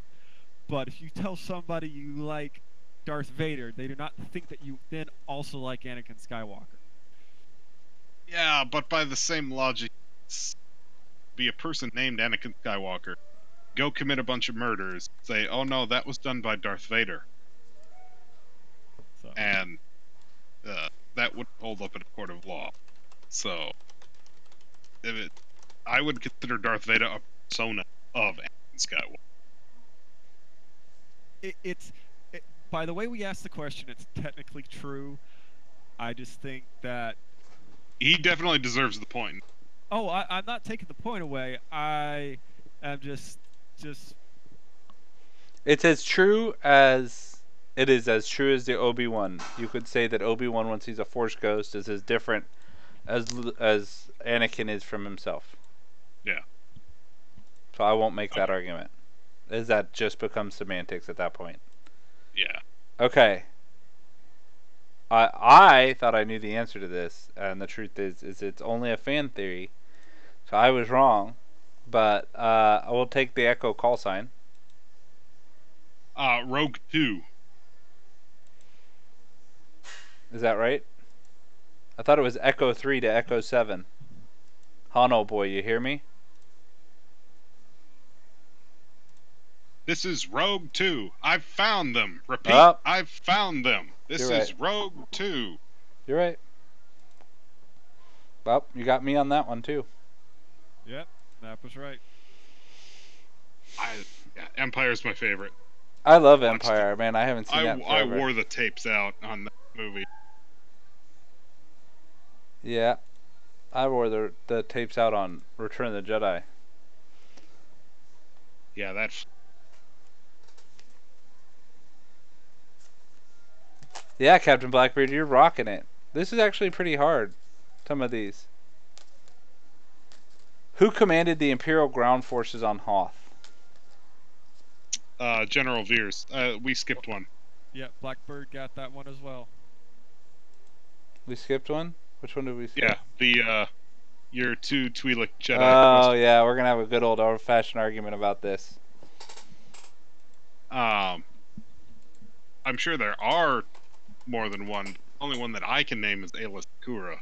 but if you tell somebody you like Darth Vader, they do not think that you then also like Anakin Skywalker. Yeah, but by the same logic, be a person named Anakin Skywalker, go commit a bunch of murders, say, "Oh no, that was done by Darth Vader," So. and that would hold up in a court of law. So, I would consider Darth Vader a persona of Anakin Skywalker. By the way we asked the question, it's technically true. I just think that. He definitely deserves the point. Oh, I'm not taking the point away. I am just. It's as true as it is as true as the Obi-Wan. You could say that Obi-Wan, once he's a Force ghost, is as different as Anakin is from himself. Yeah. So I won't make that argument. As that just becomes semantics at that point. Yeah. Okay. I thought I knew the answer to this, and the truth is it's only a fan theory. So I was wrong, but I will take the Echo call sign. Rogue 2. Is that right? I thought it was Echo 3 to Echo 7. Hano boy, you hear me? This is Rogue 2. I've found them. Repeat, Oh. I've found them. This You're is right. Rogue 2. You're right. Well, you got me on that one too. Yep, Nappa's right. Empire's my favorite. I love Watched Empire, man. I haven't seen that I forever. wore the tapes out on that movie. Yeah. I wore the tapes out on Return of the Jedi. Yeah, that's... Yeah, Captain Blackbeard, you're rocking it. This is actually pretty hard. Some of these. Who commanded the Imperial ground forces on Hoth? General Veers. We skipped one. Yep, Blackbird got that one as well. We skipped one? Which one did we skip? Yeah, the, your two Twi'lek Jedi. Oh, yeah, we're going to have a good old-fashioned argument about this. I'm sure there are more than one. The only one that I can name is Ayla Secura.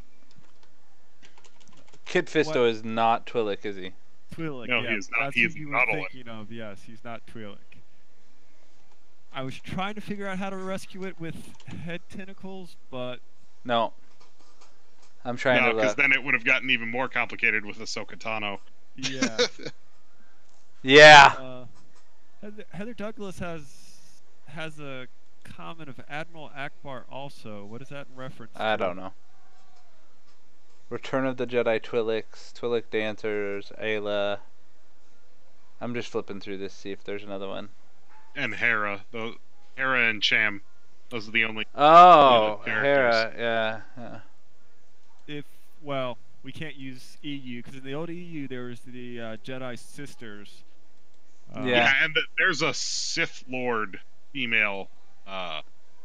Kit Fisto is not Twi'lek, is he? Twi'lek, No, yeah. he is not. That's He who is you not were Owen. thinking of. Yes, he's not Twi'lek. I was trying to figure out how to rescue it with head tentacles, but No. I'm trying No, to... because then it would have gotten even more complicated with Ahsoka Tano. yeah. Yeah! Heather Douglas has a comment of Admiral Akbar also. What is that in reference to? I don't know. Return of the Jedi Twi'leks, Twi'lek Dancers, Ayla. I'm just flipping through this to see if there's another one. And Hera. Hera and Cham. Those are the only... Oh, characters. Hera, yeah. Well, we can't use EU, because in the old EU there was the Jedi Sisters. Yeah. And there's a Sith Lord female Hera.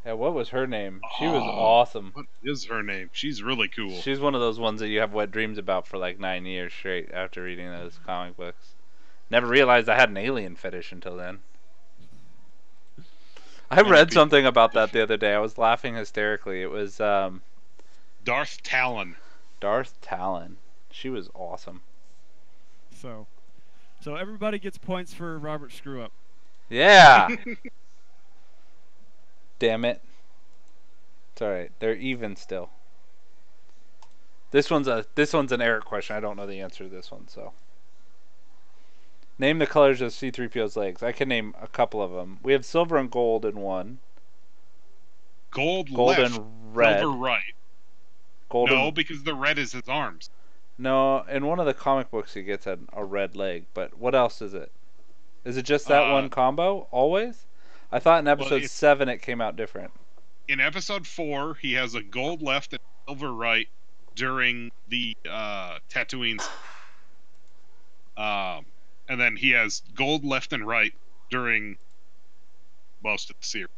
Yeah, what was her name? She was Oh, awesome. what is her name? She's really cool. She's one of those ones that you have wet dreams about for like 9 years straight after reading those comic books. Never realized I had an alien fetish until then. I Many read people- something about that the other day. I was laughing hysterically. It was Darth Talon. Darth Talon. She was awesome. So everybody gets points for Robert Screw Up. Yeah. Damn it. It's all right. They're even still. This one's an Eric question. I don't know the answer to this one, so. Name the colors of C-3PO's legs. I can name a couple of them. We have silver and gold in one. Gold and left, red. silver right. Gold No, and, because the red is his arms. no, in one of the comic books he gets a red leg, but what else is it? Is it just that one combo always? I thought in episode 7 it came out different. In episode 4, he has a gold left and silver right during the Tatooine. And then he has gold left and right during most of the series.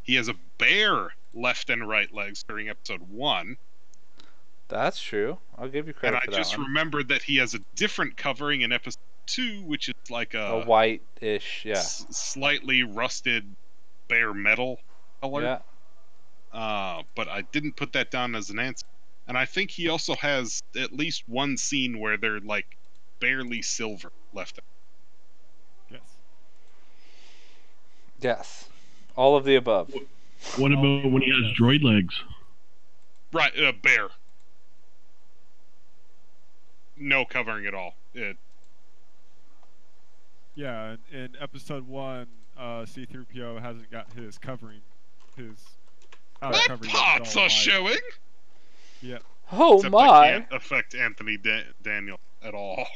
He has a bare left and right legs during episode 1. That's true. I'll give you credit And for I that just one. remembered that he has a different covering in episode 2, which is like a white-ish, yeah. Slightly rusted bare metal color. Yeah. But I didn't put that down as an answer. And I think he also has at least one scene where they're like barely silver left. Yes. Yes. All of the above. What about when he has droid legs? Right, bare. No covering at all. Yeah, in episode 1, C-3PO hasn't got his covering. His What covering parts are showing? Yep. Oh Except my! I can't affect Anthony Daniel at all.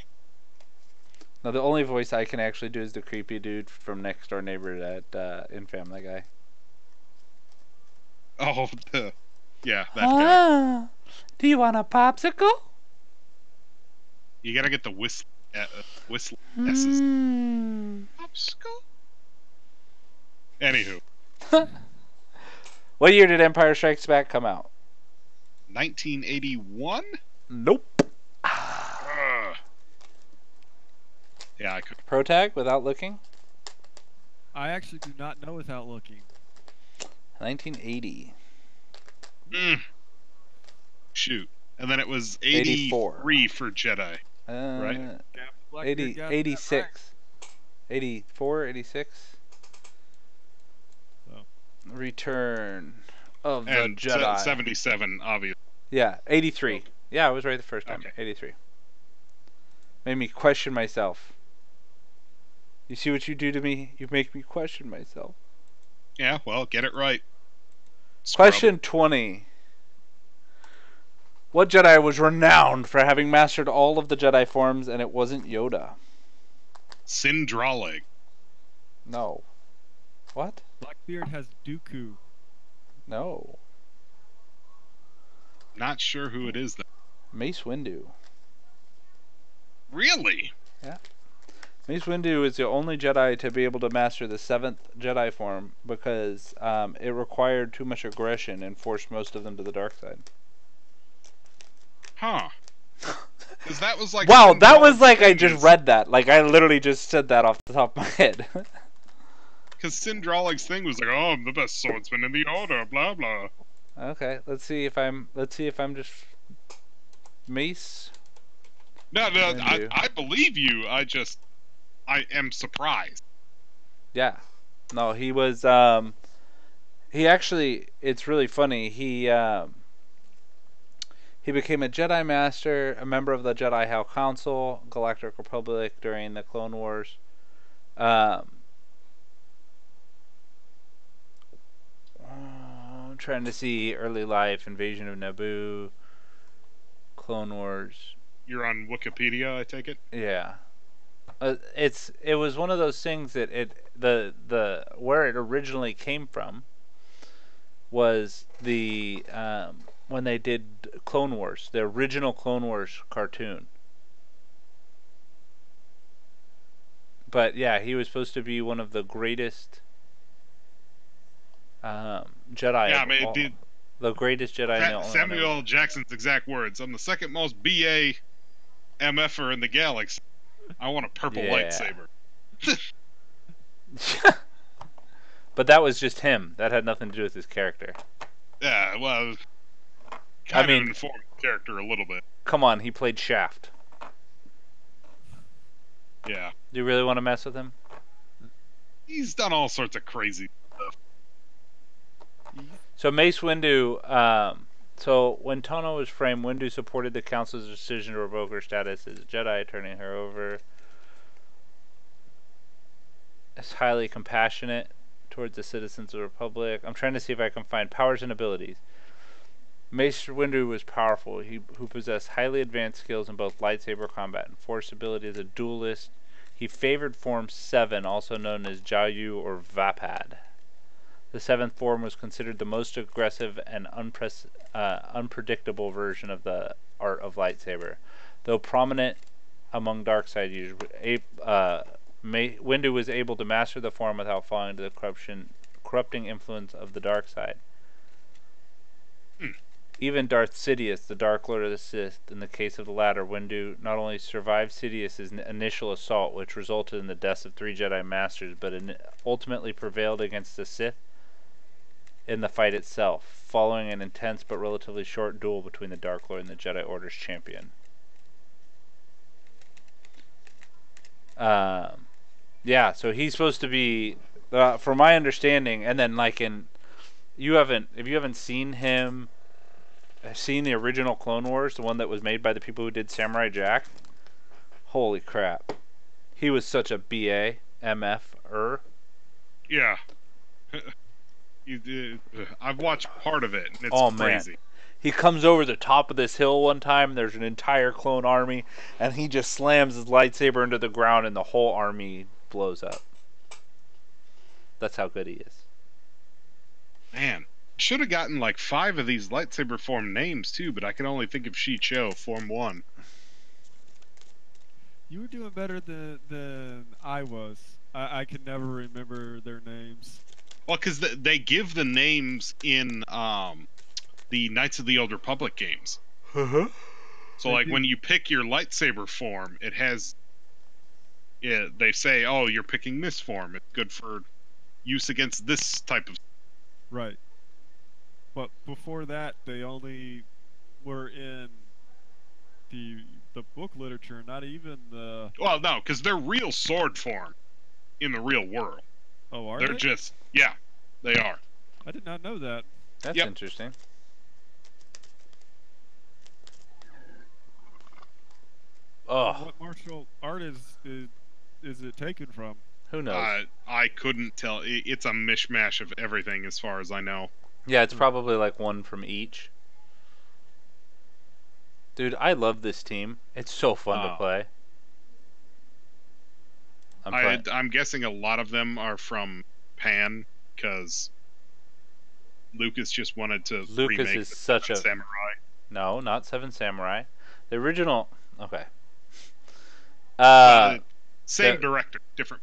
No, the only voice I can actually do is the creepy dude from Next Door Neighbor in Family Guy. Oh, yeah, that guy. Do you want a popsicle? You gotta get the whistle S's. Popsicle? Anywho. What year did Empire Strikes Back come out? 1981? Nope. Yeah, I could. Protag, without looking? I actually do not know without looking. 1980. Shoot. And then it was 83 for Jedi. Right? 86. 84, 86. Oh. Return of the And Jedi. 77, obviously. Yeah, 83. Yeah, I was right the first time. Okay. 83. Made me question myself. You see what you do to me? You make me question myself. Yeah, well, get it right. Scrub. Question 20. What Jedi was renowned for having mastered all of the Jedi forms and it wasn't Yoda? Sindralig. No. What? Blackbeard has Dooku. No. Not sure who it is, though. Mace Windu. Really? Yeah. Mace Windu is the only Jedi to be able to master the 7th Jedi form because it required too much aggression and forced most of them to the dark side. Huh. Because that was like... Wow, that was like I just read that. Like I literally just said that off the top of my head. Because Sindralig's thing was like, oh, I'm the best swordsman in the order, blah blah. Okay, let's see if I'm just Mace. No, Windu. I believe you. I am surprised. Yeah. No, he was he actually, it's really funny. He became a Jedi Master, a member of the Jedi High Council, Galactic Republic during the Clone Wars. I'm trying to see early life, Invasion of Naboo, Clone Wars. You're on Wikipedia, I take it? Yeah. It was one of those things that the where it originally came from was the when they did Clone Wars, the original Clone Wars cartoon. But yeah, he was supposed to be one of the greatest Jedi Yeah, I of mean, all, the greatest Jedi and the only one Samuel ever. L. Jackson's exact words: "I'm the second most BA MFer in the galaxy. I want a purple Yeah. lightsaber." But that was just him. That had nothing to do with his character. Yeah, well, I kind of mean, informed the character a little bit. come on, he played Shaft. Yeah, Do you really want to mess with him? he's done all sorts of crazy stuff. So Mace Windu, so when Tono was framed, Windu supported the Council's decision to revoke her status as a Jedi, turning her over as highly compassionate towards the citizens of the Republic. I'm trying to see if I can find powers and abilities. Mace Windu was powerful, who possessed highly advanced skills in both lightsaber combat and force ability as a duelist. He favored Form 7, also known as Jayu or Vapad. The seventh form was considered the most aggressive and unpredictable version of the art of lightsaber. Though prominent among darkside users, Windu was able to master the form without falling into the corrupting influence of the dark side. Even Darth Sidious, the Dark Lord of the Sith, in the case of the latter, Windu not only survived Sidious's initial assault, which resulted in the deaths of 3 Jedi Masters, but ultimately prevailed against the Sith in the fight itself, following an intense but relatively short duel between the Dark Lord and the Jedi Order's champion. Yeah, so he's supposed to be, from my understanding, and then like if you haven't seen the original Clone Wars, the one that was made by the people who did Samurai Jack, holy crap, he was such a BA MF-er. Yeah. I've watched part of it, and it's crazy. Man. He comes over the top of this hill one time, and there's an entire clone army, and he just slams his lightsaber into the ground, and the whole army blows up. That's how good he is. Man, should have gotten like 5 of these lightsaber form names too, but I can only think of Shi-Cho, Form 1. You were doing better than I was. I can never remember their names. Well, because they give the names in the Knights of the Old Republic games. Uh-huh. So, like, when you pick your lightsaber form, it has... Yeah, they say, oh, you're picking this form. It's good for use against this type of... Right. But before that, they only were in the book literature, not even the... Well, no, because they're real sword form in the real world. Oh, are They're they? just... Yeah, they are. I did not know that. That's interesting. Oh. What martial art is it taken from? Who knows? I couldn't tell. It's a mishmash of everything as far as I know. Yeah, it's probably like one from each. Dude, I love this team. It's so fun to play. I'm guessing a lot of them are from Pan, because Lucas just wanted to remake is such a Samurai. No, not Seven Samurai. The original. Okay. Same director, different.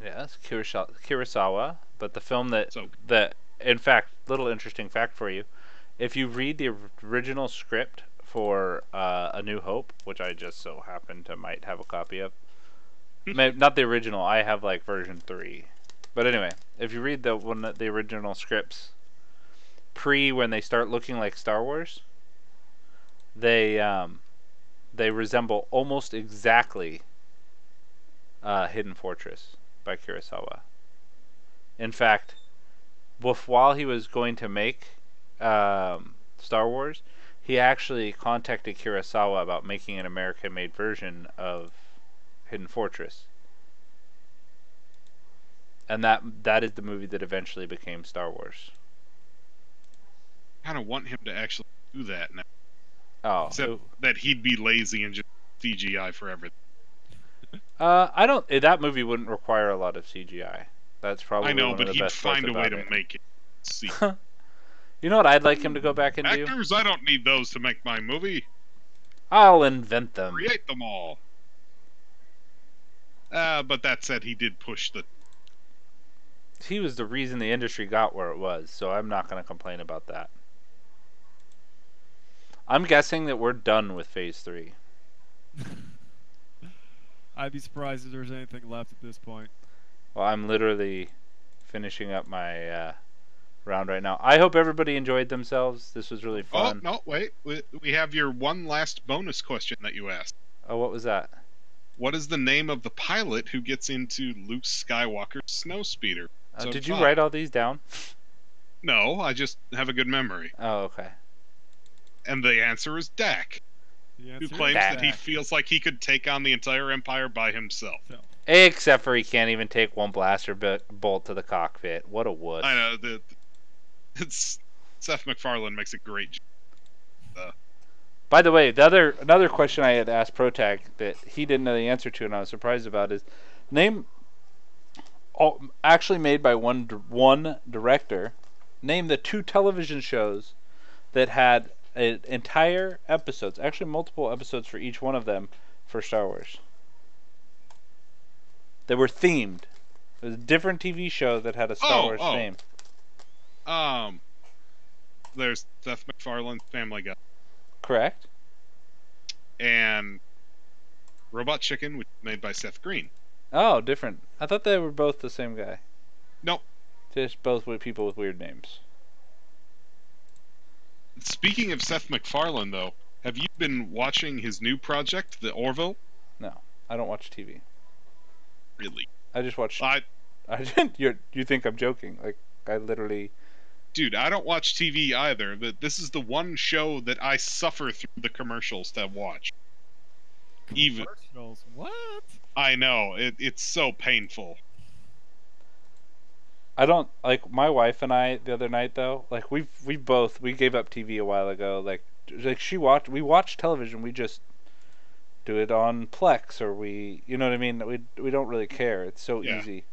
Yes, Kurosawa, but the film that in fact, little interesting fact for you, if you read the original script for A New Hope, which I just so happen to might have a copy of, not the original, I have like version 3, but anyway, if you read the original scripts when they start looking like Star Wars, they resemble almost exactly Hidden Fortress by Kurosawa. In fact, while he was going to make Star Wars, he actually contacted Kurosawa about making an American-made version of Hidden Fortress. And that is the movie that eventually became Star Wars. I kind of want him to actually do that now. Oh. Except that he'd be lazy and just CGI for everything. I don't. That movie wouldn't require a lot of CGI. That's probably I know, one but of the he'd best find a way to it. make it. See, you know what I'd like him to go back and do? actors, I don't need those to make my movie. I'll invent them. Create them all. But that said, he did push the he was the reason the industry got where it was, so I'm not going to complain about that. I'm guessing that we're done with Phase 3. I'd be surprised if there's anything left at this point. Well, I'm literally finishing up my round right now. I hope everybody enjoyed themselves. This was really fun. Oh, no, wait. We have your one last bonus question that you asked. Oh, what was that? What is the name of the pilot who gets into Luke Skywalker's snowspeeder? Did you write all these down? No, I just have a good memory. Oh, okay. And the answer is Dak, who claims that he feels like he could take on the entire Empire by himself. Except for he can't even take one blaster bolt to the cockpit. What a wuss. I know. It's Seth MacFarlane makes a great. By the way, another question I had asked Protag that he didn't know the answer to, and I was surprised about, is name, actually made by one director, name the 2 television shows that had entire episodes, actually multiple episodes for each one of them, for Star Wars. They were themed. It was a different TV show that had a Star Wars theme. There's Seth MacFarlane's Family Guy. Correct. And Robot Chicken, which was made by Seth Green. Oh, different. I thought they were both the same guy. Nope. Just both with people with weird names. Speaking of Seth MacFarlane, though, have you been watching his new project, The Orville? No, I don't watch TV. Really? I just watch. You think I'm joking? Like, I literally. Dude, I don't watch TV either, but this is the one show that I suffer through the commercials to watch. Commercials? What? I know, it's so painful. I don't like my wife and I the other night though. Like we gave up TV a while ago. Like we watch television. We just do it on Plex or you know what I mean. We don't really care. It's so easy.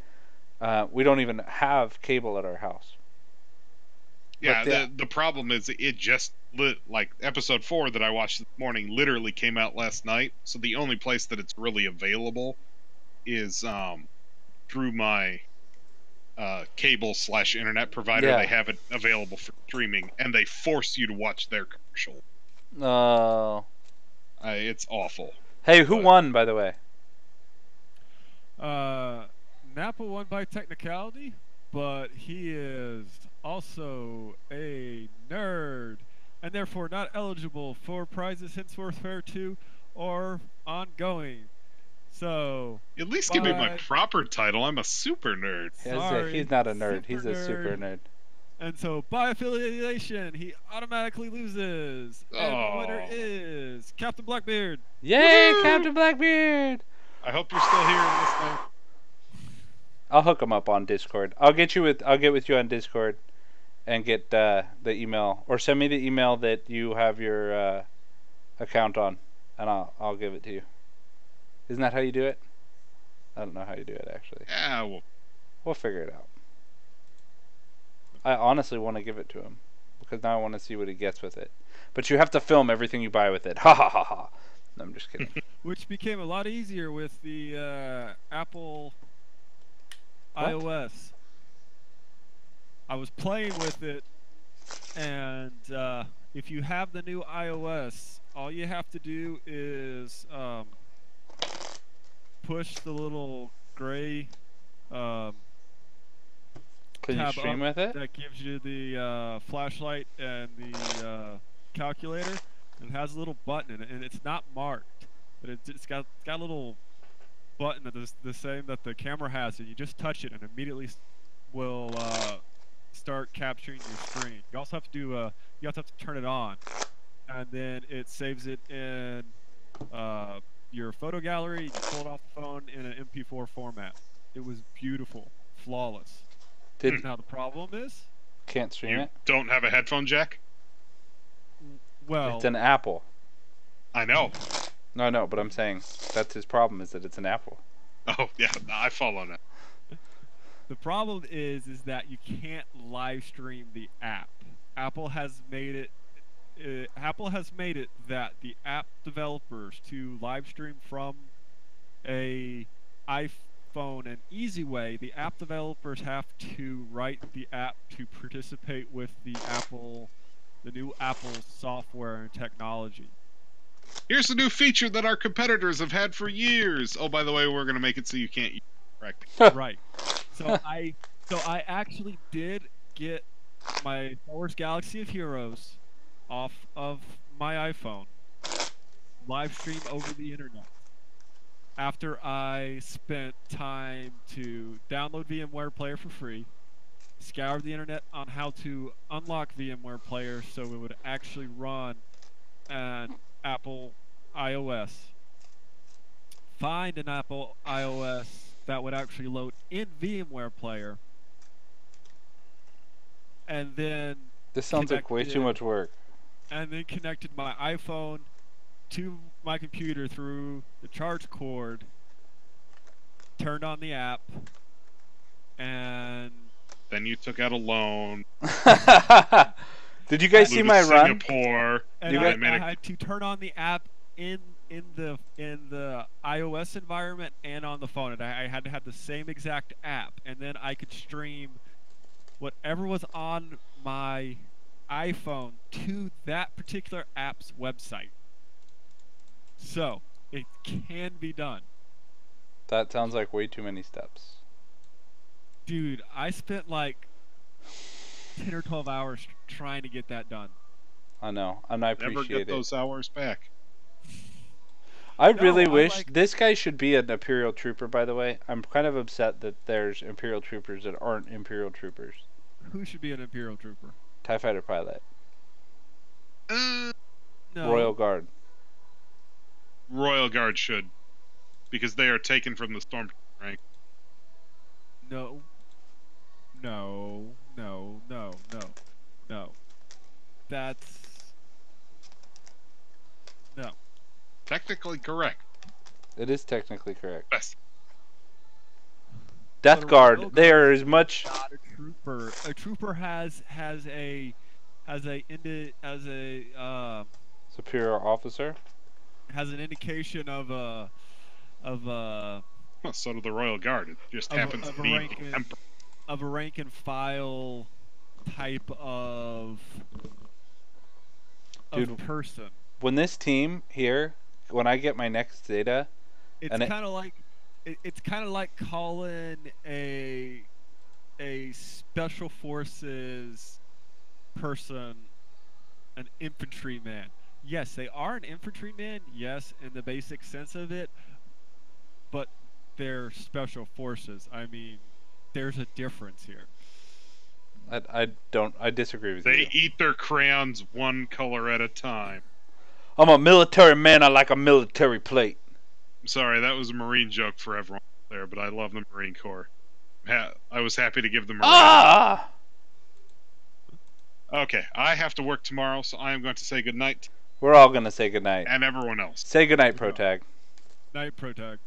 We don't even have cable at our house. Yeah, the problem is it just like episode 4 that I watched this morning literally came out last night. So the only place that it's really available is through my cable/internet provider. Yeah. They have it available for streaming, and they force you to watch their commercial. Oh. It's awful. Hey, who won, by the way? Nappa won by technicality, but he is also a nerd, and therefore not eligible for prizes henceforth fair to or ongoing. So at least give me my proper title. I'm a super nerd. Sorry, he's not a nerd. He's a super nerd. And so by affiliation, he automatically loses. And the winner is Captain Blackbeard. Yay, woo-hoo! Captain Blackbeard! I hope you're still here and listening. I'll hook him up on Discord. I'll get with you on Discord, and get the email, or send me the email that you have your account on, and I'll give it to you. Isn't that how you do it? I don't know how you do it actually. Yeah, we'll figure it out. I honestly want to give it to him because now I want to see what he gets with it. But you have to film everything you buy with it. Ha ha ha ha. No, I'm just kidding. Which became a lot easier with the Apple iOS. I was playing with it, and if you have the new iOS, all you have to do is push the little gray Can you stream with it? That gives you the flashlight and the calculator, and it has a little button in it, and it's not marked, but it's got a little button that is the same that the camera has, and you just touch it and immediately will start capturing your screen. You also have to do you have to turn it on, and then it saves it in your photo gallery. You pull it off the phone in an MP4 format. It was beautiful, flawless. Now the problem is can't stream it. Don't have a headphone jack? Well, it's an Apple. I know. No, I know, but I'm saying that's his problem, is that it's an Apple. Oh yeah, I follow that. The problem is that you can't live stream the app. Apple has made it that the app developers to live stream from a phone an easy way, the app developers have to write the app to participate with the new Apple software and technology. Here's a new feature that our competitors have had for years. Oh, by the way, we're going to make it so you can't use it correctly. Right. So I actually did get my Star Wars Galaxy of Heroes off of my iPhone, live stream over the internet. After I spent time to download VMware Player for free, scour the internet on how to unlock VMware Player so it would actually run an Apple iOS, find an Apple iOS that would actually load in VMware Player, and then This sounds like way too much work. And then connected my iPhone to my computer through the charge cord, turned on the app, and then you took out a loan. Did you guys see my run? Singapore. And I had to turn on the app in the iOS environment and on the phone, and I had to have the same exact app, and then I could stream whatever was on my iPhone to that particular app's website. So it can be done. That sounds like way too many steps. Dude, I spent like 10 or 12 hours trying to get that done. I know, and I appreciate Never get those hours back. I really wish this guy should be an Imperial Trooper, by the way. I'm kind of upset that there's Imperial Troopers that aren't Imperial Troopers. Who should be an Imperial Trooper? TIE Fighter pilot. No. Royal Guard. Royal Guard should. Because they are taken from the Stormtrooper rank. No. No. No. No. No. No. That's... No. Technically correct. It is technically correct. Yes. Death Guard. They are as much. Not a trooper. A trooper has a superior officer. Has an indication of a Well, so do the Royal Guard. It just happens to be of a rank and file type of person. When this team here, when I get my next data, it's kind of like it's kind of like calling a special forces person an infantryman. Yes, they are an infantryman, yes, in the basic sense of it, but they're special forces. I mean, there's a difference here. I disagree with you. They eat their crayons one color at a time. I'm a military man. I like a military plate. I'm sorry, that was a Marine joke for everyone there, but I love the Marine Corps. I was happy to give them a Ah! Okay, I have to work tomorrow, so I am going to say goodnight. We're all going to say goodnight. And everyone else. Say goodnight, Protag. Night, Protag.